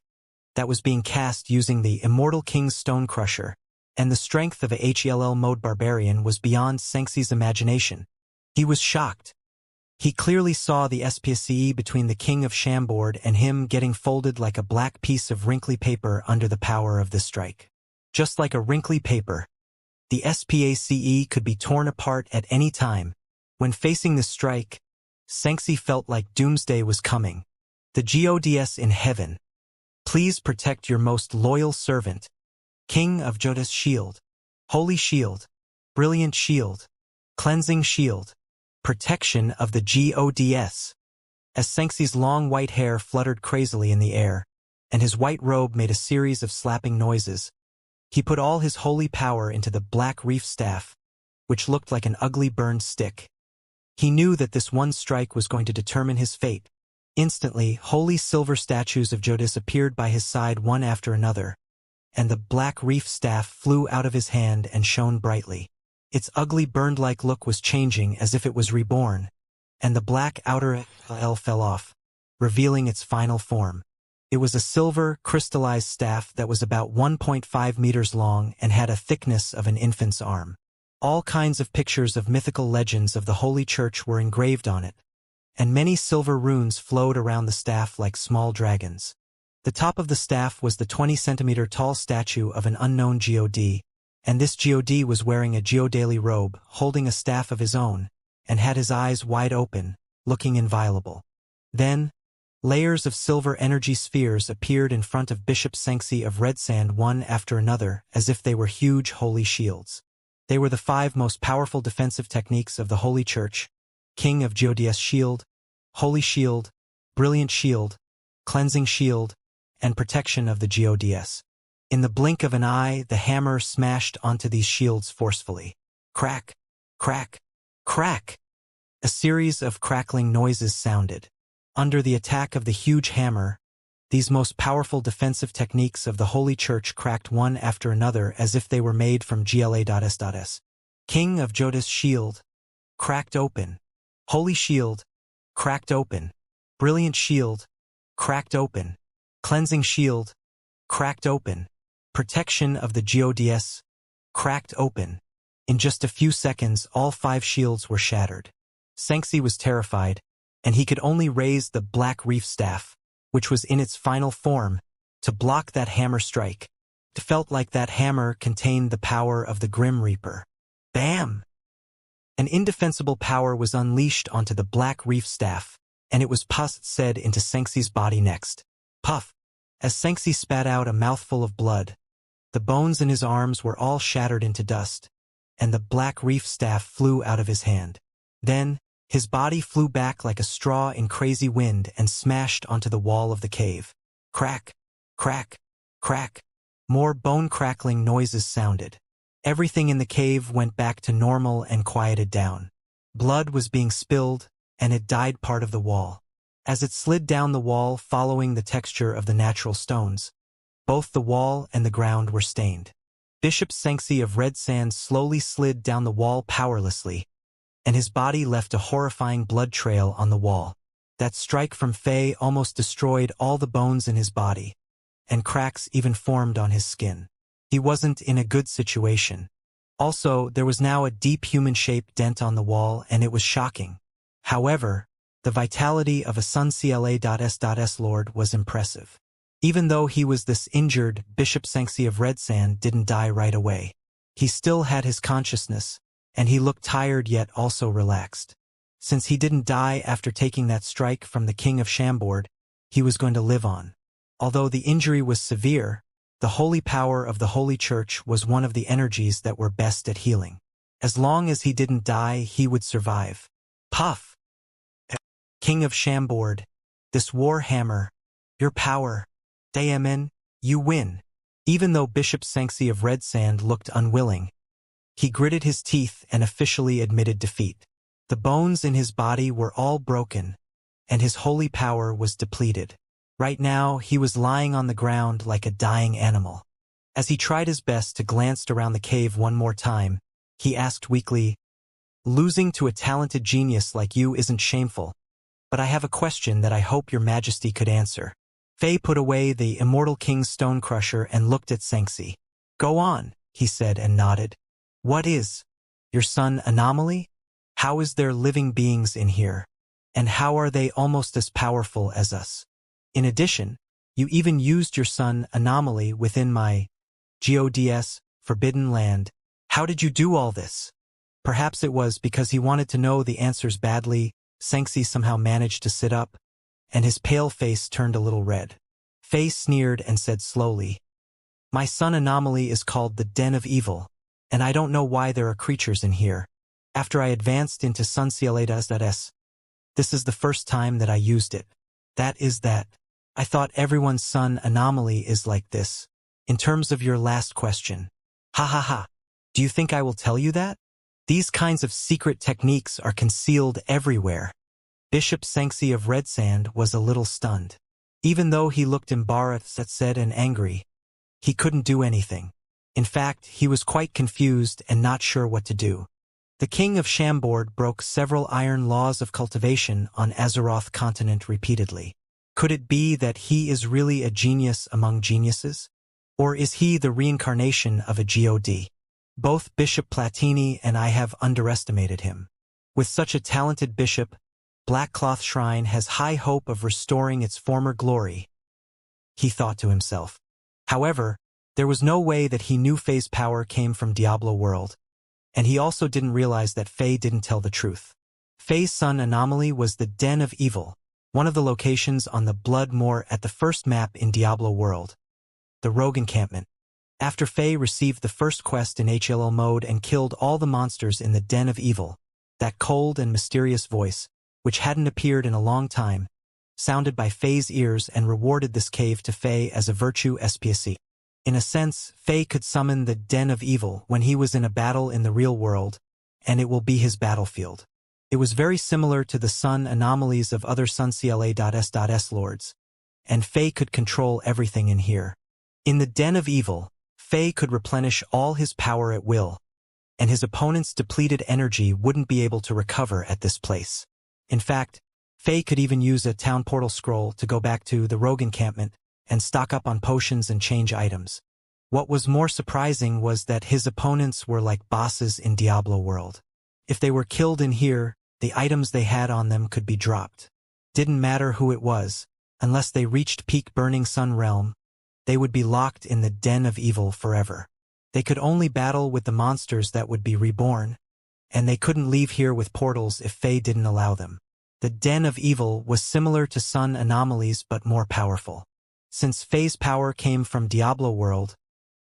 that was being cast using the Immortal King's Stone Crusher, and the strength of a HLL mode Barbarian was beyond Xianxia's imagination. He was shocked. He clearly saw the SPSCE between the King of Shambord and him getting folded like a black piece of wrinkly paper under the power of this strike. Just like a wrinkly paper, the SPACE could be torn apart at any time. When facing this strike, Xianxia felt like doomsday was coming. The GODS in heaven, please protect your most loyal servant, King of Jodas Shield, Holy Shield, Brilliant Shield, Cleansing Shield, Protection of the GODS. As Xianxia's long white hair fluttered crazily in the air, and his white robe made a series of slapping noises, he put all his holy power into the Black Reef Staff, which looked like an ugly burned stick. He knew that this one strike was going to determine his fate. Instantly, holy silver statues of Jodas appeared by his side one after another, and the Black Reef Staff flew out of his hand and shone brightly. Its ugly burned-like look was changing as if it was reborn, and the black outer L fell off, revealing its final form. It was a silver, crystallized staff that was about 1.5 meters long and had a thickness of an infant's arm. All kinds of pictures of mythical legends of the Holy Church were engraved on it, and many silver runes flowed around the staff like small dragons. The top of the staff was the 20-centimeter tall statue of an unknown god, and this god was wearing a geodaily robe, holding a staff of his own, and had his eyes wide open, looking inviolable. Then, layers of silver energy spheres appeared in front of Bishop Xianxia of Red Sand one after another as if they were huge holy shields. They were the 5 most powerful defensive techniques of the Holy Church: King of Geodas Shield, Holy Shield, Brilliant Shield, Cleansing Shield, and Protection of the Gods. In the blink of an eye, the hammer smashed onto these shields forcefully. Crack, crack, crack! A series of crackling noises sounded. Under the attack of the huge hammer, these most powerful defensive techniques of the Holy Church cracked one after another as if they were made from GLA.S. King of Jodas Shield, cracked open. Holy Shield, cracked open. Brilliant Shield, cracked open. Cleansing Shield, cracked open. Protection of the Gods, cracked open. In just a few seconds, all 5 shields were shattered. Xianxia was terrified, and he could only raise the black reef staff, which was in its final form, to block that hammer strike. It felt like that hammer contained the power of the Grim Reaper. Bam! An indefensible power was unleashed onto the black reef staff, and it was said into Xianxia's body next. Puff! As Xianxia spat out a mouthful of blood, the bones in his arms were all shattered into dust, and the black reef staff flew out of his hand. Then, his body flew back like a straw in crazy wind and smashed onto the wall of the cave. Crack, crack, crack. More bone-crackling noises sounded. Everything in the cave went back to normal and quieted down. Blood was being spilled, and it dyed part of the wall. As it slid down the wall following the texture of the natural stones, both the wall and the ground were stained. Bishop Xianxia of Red Sand slowly slid down the wall powerlessly, and his body left a horrifying blood trail on the wall. That strike from Fei almost destroyed all the bones in his body, and cracks even formed on his skin. He wasn't in a good situation. Also, there was now a deep human-shaped dent on the wall, and it was shocking. However, the vitality of a Sun CLA.S. Lord was impressive. Even though he was this injured, Bishop Xianxia of Red Sand didn't die right away. He still had his consciousness, and he looked tired yet also relaxed. Since he didn't die after taking that strike from the King of Shambord, he was going to live on. Although the injury was severe, the holy power of the Holy Church was one of the energies that were best at healing. As long as he didn't die, he would survive. Puff! King of Shambord, this war hammer, your power, Daemin, you win. Even though Bishop Xianxia of Red Sand looked unwilling, he gritted his teeth and officially admitted defeat. The bones in his body were all broken, and his holy power was depleted. Right now, he was lying on the ground like a dying animal. As he tried his best to glance around the cave one more time, he asked weakly, "Losing to a talented genius like you isn't shameful, but I have a question that I hope your majesty could answer." Fei put away the immortal king's stone crusher and looked at Xianxia. "Go on," he said and nodded. "What is your son Anomaly? How is there living beings in here? And how are they almost as powerful as us? In addition, you even used your son Anomaly within my Gods, Forbidden Land. How did you do all this?" Perhaps it was because he wanted to know the answers badly. Xianxia somehow managed to sit up, and his pale face turned a little red. Fei sneered and said slowly, "My son Anomaly is called the Den of Evil, and I don't know why there are creatures in here. After I advanced into Sun CLA.S, this is the first time that I used it. That is that. I thought everyone's son Anomaly is like this. In terms of your last question. Ha ha ha. Do you think I will tell you that? These kinds of secret techniques are concealed everywhere." Bishop Xianxia of Red Sand was a little stunned. Even though he looked embarrassed and angry, he couldn't do anything. In fact, he was quite confused and not sure what to do. The King of Shambord broke several iron laws of cultivation on Azeroth continent repeatedly. Could it be that he is really a genius among geniuses? Or is he the reincarnation of a god? Both Bishop Platini and I have underestimated him. With such a talented bishop, Blackcloth Shrine has high hope of restoring its former glory, he thought to himself. However, there was no way that he knew Fei's power came from Diablo World, and he also didn't realize that Fei didn't tell the truth. Fei's son Anomaly was the Den of Evil, one of the locations on the Blood Moor at the first map in Diablo World, the Rogue Encampment. After Fei received the first quest in HLL mode and killed all the monsters in the Den of Evil, that cold and mysterious voice, which hadn't appeared in a long time, sounded by Faye's ears and rewarded this cave to Faye as a virtue SPSC. In a sense, Faye could summon the Den of Evil when he was in a battle in the real world, and it will be his battlefield. It was very similar to the sun anomalies of other SunCla.S.S lords, and Faye could control everything in here. In the Den of Evil, Faye could replenish all his power at will, and his opponent's depleted energy wouldn't be able to recover at this place. In fact, Faye could even use a town portal scroll to go back to the rogue encampment and stock up on potions and change items. What was more surprising was that his opponents were like bosses in Diablo world. If they were killed in here, the items they had on them could be dropped. Didn't matter who it was, unless they reached peak Burning Sun realm, they would be locked in the Den of Evil forever. They could only battle with the monsters that would be reborn, and they couldn't leave here with portals if Faye didn't allow them. The Den of Evil was similar to sun anomalies but more powerful. Since Faye's power came from Diablo world,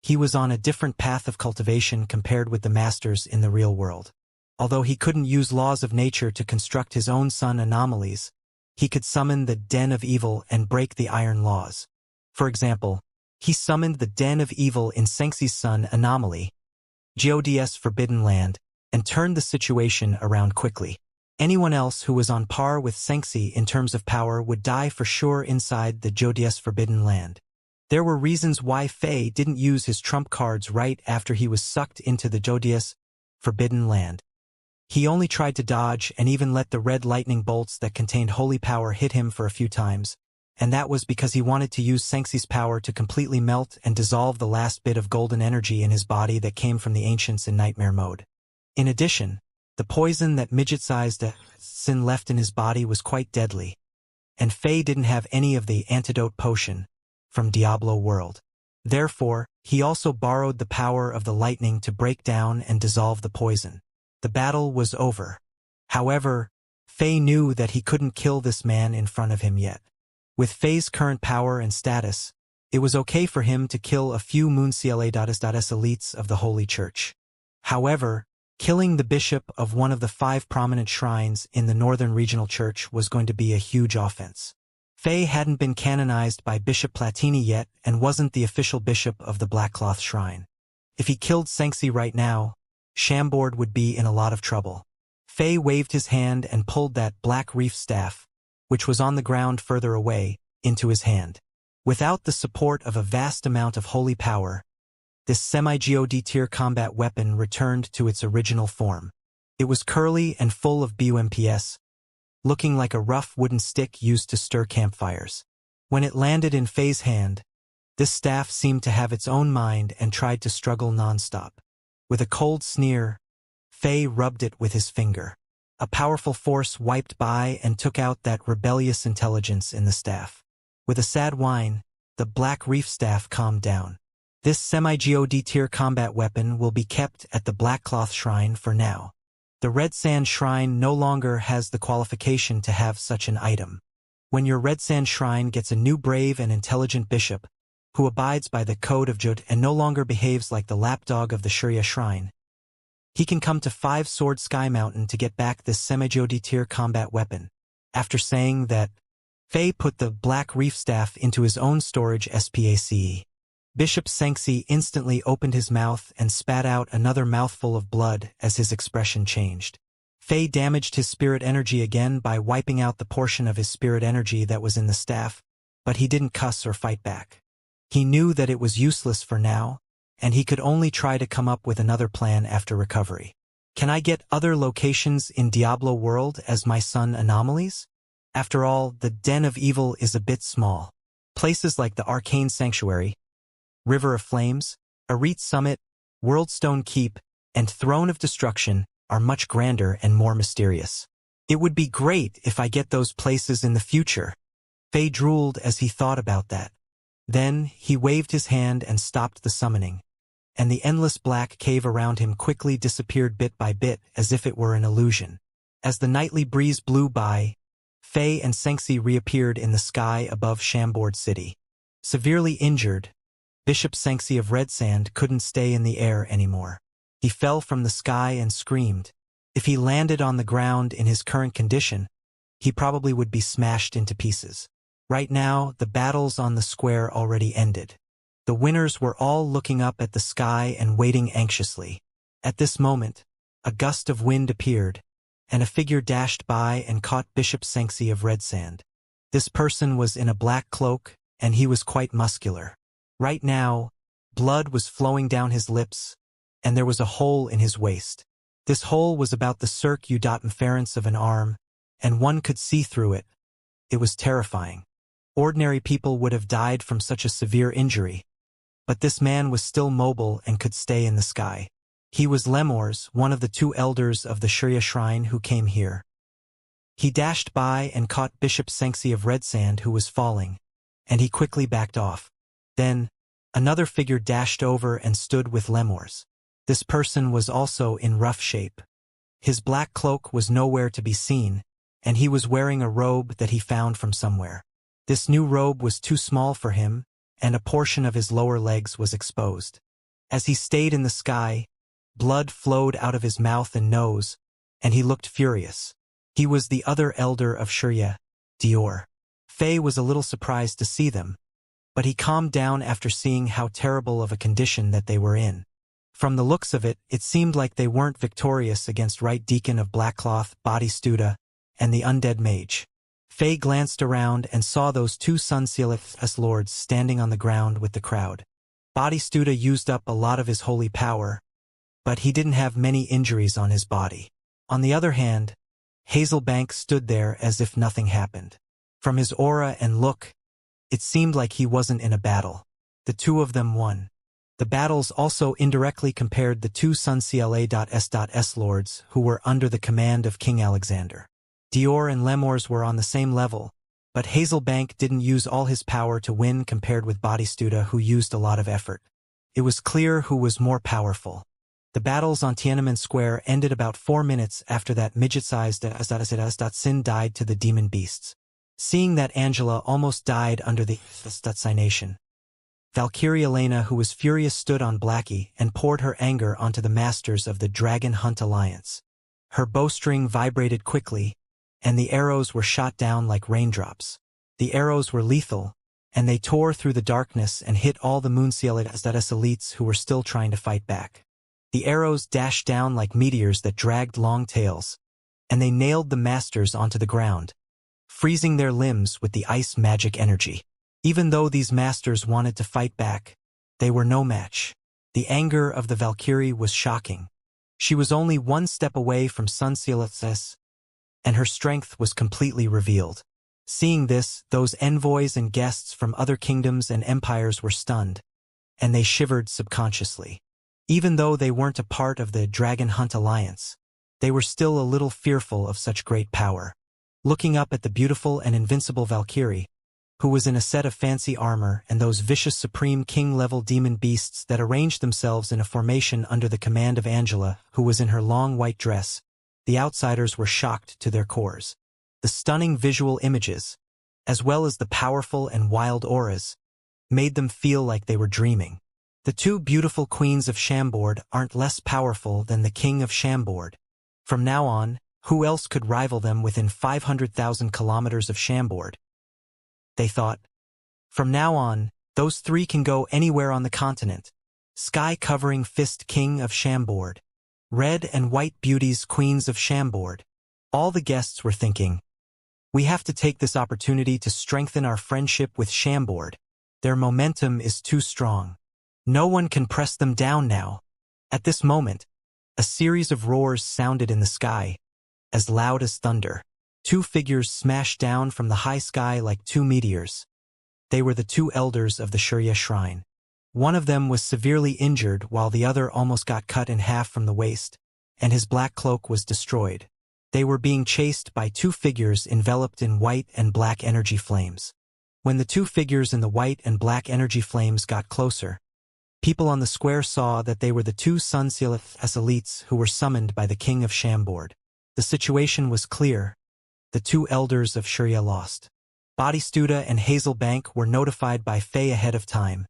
he was on a different path of cultivation compared with the masters in the real world. Although he couldn't use laws of nature to construct his own sun anomalies, he could summon the Den of Evil and break the iron laws. For example, he summoned the Den of Evil in Xianxia's sun anomaly, God's Forbidden Land, and turned the situation around quickly. Anyone else who was on par with Xianxia in terms of power would die for sure inside the God's Forbidden Land. There were reasons why Faye didn't use his trump cards right after he was sucked into the God's Forbidden Land. He only tried to dodge and even let the red lightning bolts that contained holy power hit him for a few times, and that was because he wanted to use Xianxia's power to completely melt and dissolve the last bit of golden energy in his body that came from the ancients in nightmare mode. In addition, the poison that midget-sized sin left in his body was quite deadly, and Faye didn't have any of the antidote potion from Diablo world. Therefore, he also borrowed the power of the lightning to break down and dissolve the poison. The battle was over. However, Faye knew that he couldn't kill this man in front of him yet. With Faye's current power and status, it was okay for him to kill a few MoonCla.S elites of the Holy Church. However, killing the bishop of one of the 5 prominent shrines in the Northern Regional Church was going to be a huge offense. Faye hadn't been canonized by Bishop Platini yet and wasn't the official bishop of the Blackcloth Shrine. If he killed Xianxia right now, Chambord would be in a lot of trouble. Faye waved his hand and pulled that black reef staff, which was on the ground further away, into his hand. Without the support of a vast amount of holy power, this semi-God tier combat weapon returned to its original form. It was curly and full of BUMPs, looking like a rough wooden stick used to stir campfires. When it landed in Faye's hand, this staff seemed to have its own mind and tried to struggle non-stop. With a cold sneer, Faye rubbed it with his finger. A powerful force wiped by and took out that rebellious intelligence in the staff. With a sad whine, the black reef staff calmed down. This semi-God tier combat weapon will be kept at the Blackcloth Shrine for now. The Red Sand Shrine no longer has the qualification to have such an item. When your Red Sand Shrine gets a new brave and intelligent bishop, who abides by the code of Jod and no longer behaves like the lapdog of the Xianxia Shrine, he can come to 5 Sword Sky Mountain to get back this semi-God tier combat weapon. After saying that, Faye put the black reef staff into his own storage SPACE. Bishop Xianxia instantly opened his mouth and spat out another mouthful of blood as his expression changed. Faye damaged his spirit energy again by wiping out the portion of his spirit energy that was in the staff, but he didn't cuss or fight back. He knew that it was useless for now, and he could only try to come up with another plan after recovery. Can I get other locations in Diablo world as my sun anomalies? After all, the Den of Evil is a bit small. Places like the Arcane Sanctuary, River of Flames, Arete Summit, Worldstone Keep, and Throne of Destruction are much grander and more mysterious. It would be great if I get those places in the future. Faye drooled as he thought about that. Then he waved his hand and stopped the summoning, and the endless black cave around him quickly disappeared bit by bit as if it were an illusion. As the nightly breeze blew by, Faye and Xianxia reappeared in the sky above Chambord City. Severely injured, Bishop Xianxia of Red Sand couldn't stay in the air anymore. He fell from the sky and screamed. If he landed on the ground in his current condition, he probably would be smashed into pieces. Right now, the battles on the square already ended. The winners were all looking up at the sky and waiting anxiously. At this moment, a gust of wind appeared, and a figure dashed by and caught Bishop Xianxia of Red Sand. This person was in a black cloak, and he was quite muscular. Right now, blood was flowing down his lips, and there was a hole in his waist. This hole was about the circumference of an arm, and one could see through it. It was terrifying. Ordinary people would have died from such a severe injury, but this man was still mobile and could stay in the sky. He was Lemors, one of the 2 elders of the Xianxia shrine who came here. He dashed by and caught Bishop Xianxia of Red Sand, who was falling, and he quickly backed off. Then, another figure dashed over and stood with Lemors. This person was also in rough shape. His black cloak was nowhere to be seen, and he was wearing a robe that he found from somewhere. This new robe was too small for him, and a portion of his lower legs was exposed. As he stayed in the sky, blood flowed out of his mouth and nose, and he looked furious. He was the other elder of Xianxia, Dior. Fei was a little surprised to see them, but he calmed down after seeing how terrible of a condition that they were in. From the looks of it, it seemed like they weren't victorious against Right Deacon of Blackcloth, Bodystuda, and the undead mage. Fei glanced around and saw those 2 Sunsealith lords standing on the ground with the crowd. Bodystuda used up a lot of his holy power, but he didn't have many injuries on his body. On the other hand, Hazelbank stood there as if nothing happened. From his aura and look, it seemed like he wasn't in a battle. The 2 of them won. The battles also indirectly compared the 2 Suncla.s lords who were under the command of King Alexander. Dior and Lemors were on the same level, but Hazelbank didn't use all his power to win compared with Bodystuda, who used a lot of effort. It was clear who was more powerful. The battles on Tiananmen Square ended about 4 minutes after that midget-sized Sin died to the demon beasts. Seeing that Angela almost died under the assassination, Valkyrie Elena, who was furious, stood on Blackie and poured her anger onto the masters of the Dragon Hunt Alliance. Her bowstring vibrated quickly, and the arrows were shot down like raindrops. The arrows were lethal, and they tore through the darkness and hit all the Moonseal's elites who were still trying to fight back. The arrows dashed down like meteors that dragged long tails, and they nailed the masters onto the ground, freezing their limbs with the ice magic energy. Even though these masters wanted to fight back, they were no match. The anger of the Valkyrie was shocking. She was only 1 step away from Sunsealith's, and her strength was completely revealed. Seeing this, those envoys and guests from other kingdoms and empires were stunned, and they shivered subconsciously. Even though they weren't a part of the Dragon Hunt Alliance, they were still a little fearful of such great power. Looking up at the beautiful and invincible Valkyrie, who was in a set of fancy armor, and those vicious Supreme King-level demon beasts that arranged themselves in a formation under the command of Angela, who was in her long white dress, the outsiders were shocked to their cores. The stunning visual images, as well as the powerful and wild auras, made them feel like they were dreaming. The 2 beautiful queens of Chambord aren't less powerful than the king of Chambord. From now on, who else could rival them within 500,000 kilometers of Chambord? They thought. From now on, those 3 can go anywhere on the continent. Sky-covering fist king of Chambord. Red and white beauties queens of Chambord. All the guests were thinking, we have to take this opportunity to strengthen our friendship with Chambord. Their momentum is too strong. No one can press them down now. At this moment, a series of roars sounded in the sky, as loud as thunder. 2 figures smashed down from the high sky like 2 meteors. They were the 2 elders of the Xianxia shrine. One of them was severely injured while the other almost got cut in half from the waist, and his black cloak was destroyed. They were being chased by 2 figures enveloped in white and black energy flames. When the 2 figures in the white and black energy flames got closer, people on the square saw that they were the 2 Sunsealith elites who were summoned by the king of Chambord. The situation was clear. The 2 elders of Xianxia lost. Bodystuda and Hazelbank were notified by Fei ahead of time,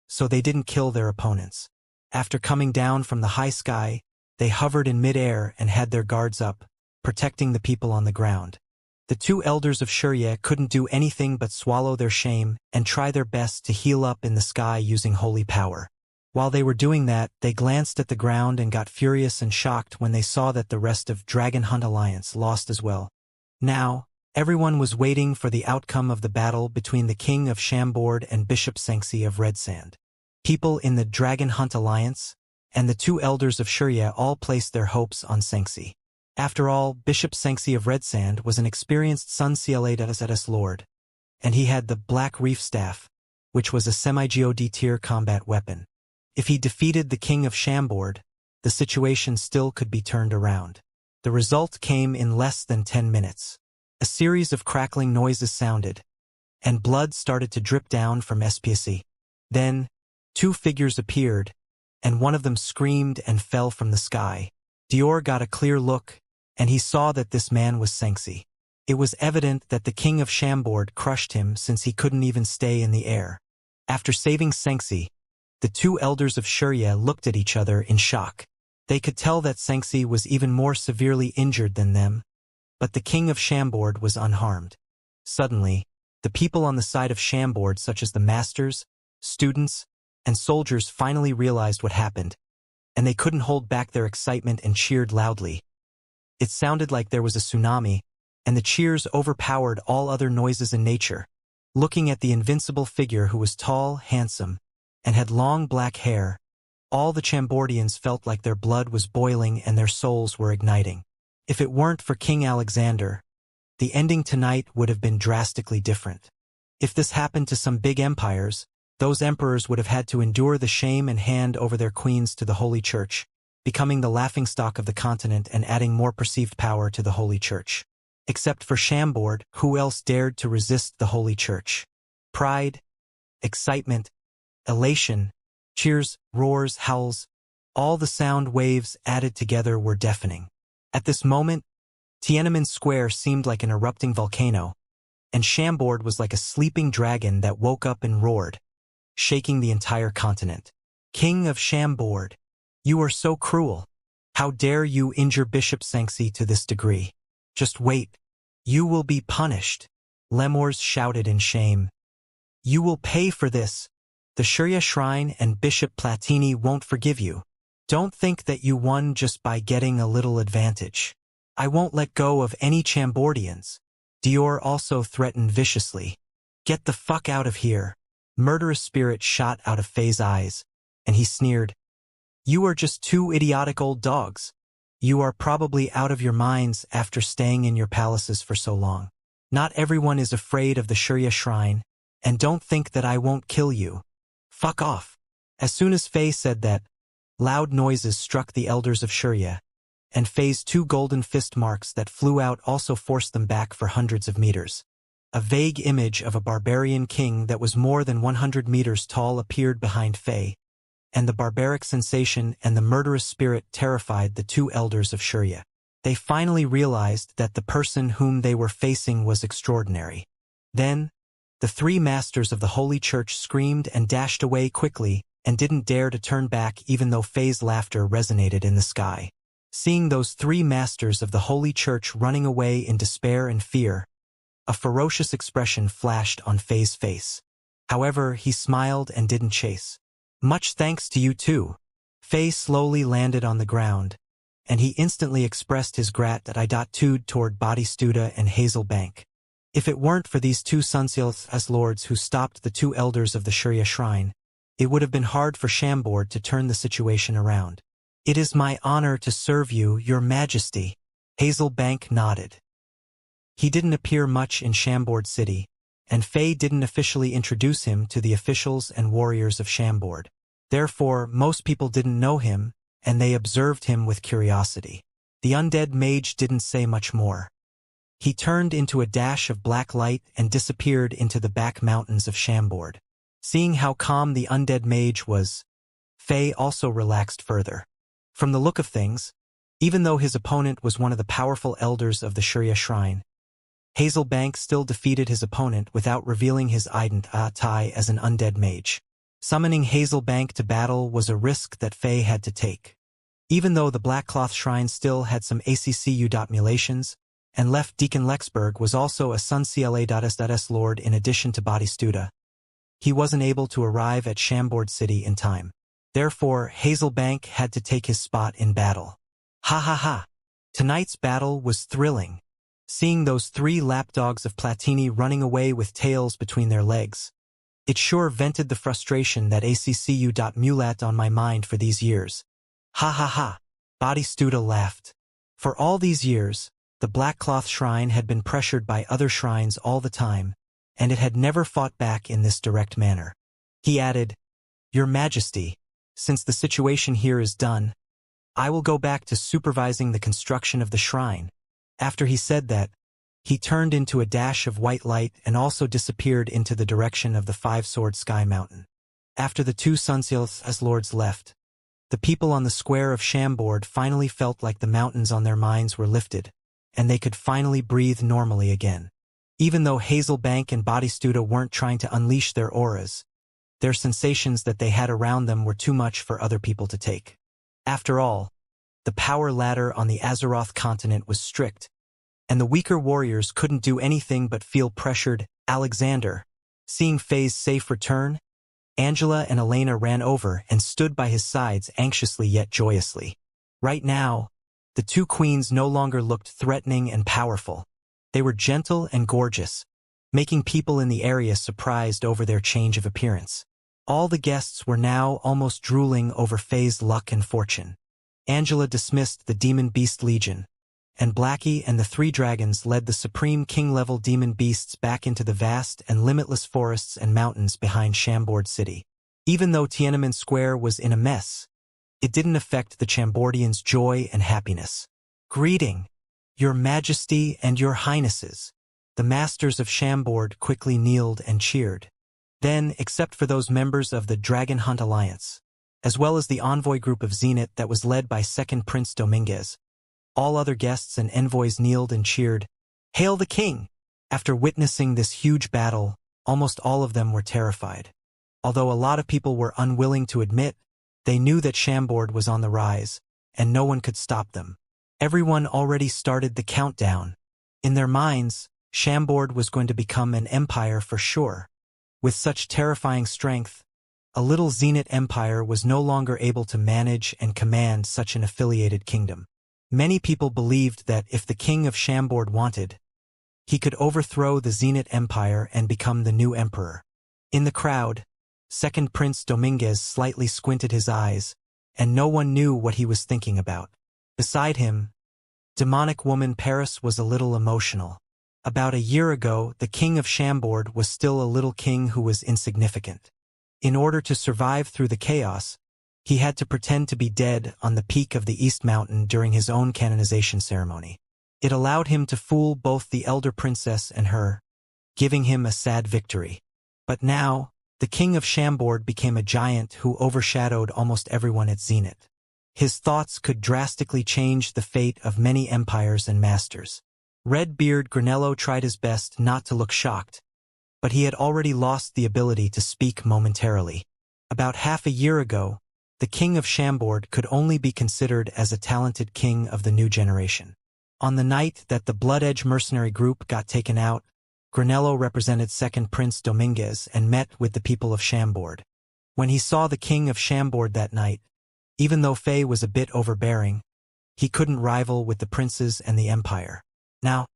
so they didn't kill their opponents. After coming down from the high sky, they hovered in mid-air and had their guards up, protecting the people on the ground. The two elders of Xianxia couldn't do anything but swallow their shame and try their best to heal up in the sky using holy power. While they were doing that, they glanced at the ground and got furious and shocked when they saw that the rest of Dragon Hunt Alliance lost as well. Now, everyone was waiting for the outcome of the battle between the King of Shambord and Bishop Xianxia of Red Sand. People in the Dragon Hunt Alliance and the two elders of Xianxia all placed their hopes on Xianxia. After all, Bishop Xianxia of Red Sand was an experienced Sun CLAS lord, and he had the Black Reef Staff, which was a semi-God tier combat weapon. If he defeated the King of Shambord, the situation still could be turned around. The result came in less than 10 minutes. A series of crackling noises sounded, and blood started to drip down from SPSE. Then, two figures appeared, and one of them screamed and fell from the sky. Dior got a clear look, and he saw that this man was Xianxia. It was evident that the King of Shambord crushed him since he couldn't even stay in the air. After saving Xianxia, the two elders of Xianxia looked at each other in shock. They could tell that Xianxia was even more severely injured than them, but the King of Shambord was unharmed. Suddenly, the people on the side of Shambord, such as the masters, students, and soldiers, finally realized what happened, and they couldn't hold back their excitement and cheered loudly. It sounded like there was a tsunami, and the cheers overpowered all other noises in nature. Looking at the invincible figure who was tall, handsome, and had long black hair, all the Chambordians felt like their blood was boiling and their souls were igniting. If it weren't for King Alexander, the ending tonight would have been drastically different. If this happened to some big empires, those emperors would have had to endure the shame and hand over their queens to the Holy Church, becoming the laughingstock of the continent and adding more perceived power to the Holy Church. Except for Shambord, who else dared to resist the Holy Church? Pride, excitement, elation, cheers, roars, howls, all the sound waves added together were deafening. At this moment, Tiananmen Square seemed like an erupting volcano, and Shambord was like a sleeping dragon that woke up and roared, shaking the entire continent. King of Shambord, you are so cruel. How dare you injure Bishop Xianxia to this degree? Just wait. You will be punished. Lemurs shouted in shame. You will pay for this. The Xianxia Shrine and Bishop Platini won't forgive you. Don't think that you won just by getting a little advantage. I won't let go of any Chambordians. Dior also threatened viciously. Get the fuck out of here. Murderous spirit shot out of Fei's eyes, and he sneered. You are just two idiotic old dogs. You are probably out of your minds after staying in your palaces for so long. Not everyone is afraid of the Xianxia Shrine, and don't think that I won't kill you. Fuck off. As soon as Fei said that, loud noises struck the elders of Xianxia, and Fei's two golden fist marks that flew out also forced them back for hundreds of meters. A vague image of a barbarian king that was more than 100 meters tall appeared behind Fei, and the barbaric sensation and the murderous spirit terrified the two elders of Xianxia. They finally realized that the person whom they were facing was extraordinary. Then, the three masters of the Holy Church screamed and dashed away quickly and didn't dare to turn back even though Fei's laughter resonated in the sky. Seeing those three masters of the Holy Church running away in despair and fear, a ferocious expression flashed on Fei's face. However, he smiled and didn't chase. Much thanks to you too. Fei slowly landed on the ground, and he instantly expressed his gratitude toward Batistuta and Hazel Bank. If it weren't for these two Sunseals lords who stopped the two elders of the Xianxia Shrine, it would have been hard for Shambord to turn the situation around. It is my honor to serve you, your majesty. Hazel Bank nodded. He didn't appear much in Shambord City, and Fei didn't officially introduce him to the officials and warriors of Shambord. Therefore, most people didn't know him, and they observed him with curiosity. The undead mage didn't say much more. He turned into a dash of black light and disappeared into the back mountains of Shambord. Seeing how calm the undead mage was, Fei also relaxed further. From the look of things, even though his opponent was one of the powerful elders of the Xianxia Shrine, Hazel Bank still defeated his opponent without revealing his identity as an undead mage. Summoning Hazel Bank to battle was a risk that Fei had to take. Even though the Black Cloth Shrine still had some ACCU mulations, and Left Deacon Lexberg was also a Xianxia lord in addition to Batistuta. He wasn't able to arrive at Chambord City in time. Therefore, Hazelbank had to take his spot in battle. Ha ha ha! Tonight's battle was thrilling. Seeing those 3 lapdogs of Platini running away with tails between their legs. It sure vented the frustration that accu.mulat on my mind for these years. Ha ha ha! Batistuta laughed. For all these years, the Black Cloth Shrine had been pressured by other shrines all the time, and it had never fought back in this direct manner. He added, "Your Majesty, since the situation here is done, I will go back to supervising the construction of the shrine." After he said that, he turned into a dash of white light and also disappeared into the direction of the 5-sword sky mountain. After the 2 Sunseals lords left, the people on the square of Chambord finally felt like the mountains on their minds were lifted, and they could finally breathe normally again. Even though Hazelbank and Batistuta weren't trying to unleash their auras, their sensations that they had around them were too much for other people to take. After all, the power ladder on the Azeroth continent was strict, and the weaker warriors couldn't do anything but feel pressured. Alexander, seeing Faye's safe return, Angela and Elena ran over and stood by his sides anxiously yet joyously. Right now, the 2 queens no longer looked threatening and powerful. They were gentle and gorgeous, making people in the area surprised over their change of appearance. All the guests were now almost drooling over Faye's luck and fortune. Angela dismissed the Demon Beast Legion, and Blackie and the 3 dragons led the supreme king-level demon beasts back into the vast and limitless forests and mountains behind Chambord City. Even though Tiananmen Square was in a mess, it didn't affect the Chambordians' joy and happiness. "Greeting, Your Majesty and Your Highnesses." The masters of Chambord quickly kneeled and cheered. Then, except for those members of the Dragon Hunt Alliance, as well as the envoy group of Zenith that was led by Second Prince Dominguez, all other guests and envoys kneeled and cheered, "Hail the King!" After witnessing this huge battle, almost all of them were terrified. Although a lot of people were unwilling to admit, they knew that Chambord was on the rise, and no one could stop them. Everyone already started the countdown. In their minds, Chambord was going to become an empire for sure. With such terrifying strength, a little Zenith empire was no longer able to manage and command such an affiliated kingdom. Many people believed that if the king of Chambord wanted, he could overthrow the Zenith Empire and become the new emperor. In the crowd, Second Prince Dominguez slightly squinted his eyes, and no one knew what he was thinking about. Beside him, demonic woman Paris was a little emotional. About a year ago, the king of Chambord was still a little king who was insignificant. In order to survive through the chaos, he had to pretend to be dead on the peak of the East Mountain during his own canonization ceremony. It allowed him to fool both the elder princess and her, giving him a sad victory. But now, the king of Chambord became a giant who overshadowed almost everyone at Zenith. His thoughts could drastically change the fate of many empires and masters. Redbeard Granello tried his best not to look shocked, but he had already lost the ability to speak momentarily. About half a year ago, the king of Chambord could only be considered as a talented king of the new generation. On the night that the Blood Edge mercenary group got taken out, Granello represented Second Prince Dominguez and met with the people of Chambord. When he saw the king of Chambord that night, even though Faye was a bit overbearing, he couldn't rival with the princes and the empire. Now,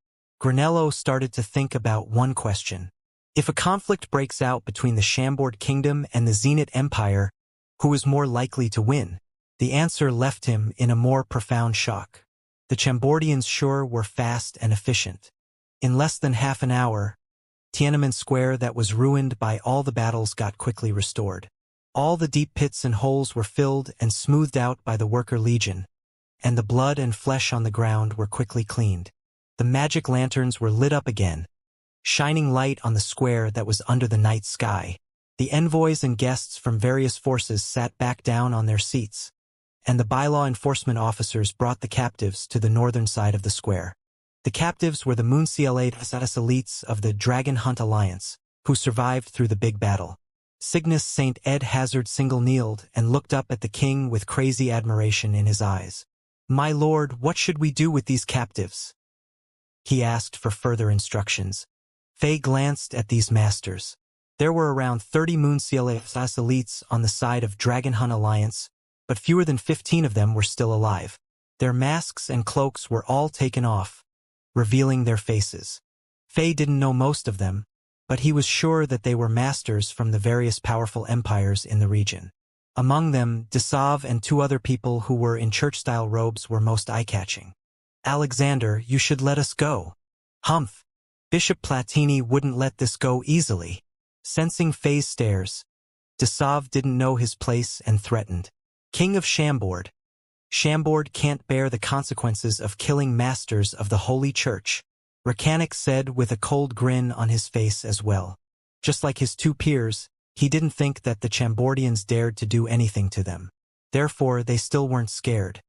Granello started to think about one question. If a conflict breaks out between the Chambord kingdom and the Zenith Empire, who is more likely to win? The answer left him in a more profound shock. The Chambordians sure were fast and efficient. In less than half an hour, Tiananmen Square that was ruined by all the battles got quickly restored. All the deep pits and holes were filled and smoothed out by the Worker Legion, and the blood and flesh on the ground were quickly cleaned. The magic lanterns were lit up again, shining light on the square that was under the night sky. The envoys and guests from various forces sat back down on their seats, and the bylaw enforcement officers brought the captives to the northern side of the square. The captives were the Mooncielates elites of the Dragon Hunt Alliance, who survived through the big battle. Cygnus St. Ed Hazard single-kneeled and looked up at the king with crazy admiration in his eyes. "My lord, what should we do with these captives?" he asked for further instructions. Faye glanced at these masters. There were around 30 Moonseal elites on the side of Dragon Hunt Alliance, but fewer than 15 of them were still alive. Their masks and cloaks were all taken off, revealing their faces. Faye didn't know most of them, but he was sure that they were masters from the various powerful empires in the region. Among them, Desav and 2 other people who were in church-style robes were most eye-catching. "Alexander, you should let us go." "Humph. Bishop Platini wouldn't let this go easily." Sensing Faye's stares, Desav didn't know his place and threatened. "King of Chambord. Chambord can't bear the consequences of killing masters of the Holy Church," Reincarnation said with a cold grin on his face as well. Just like his 2 peers, he didn't think that the Chambordians dared to do anything to them. Therefore, they still weren't scared.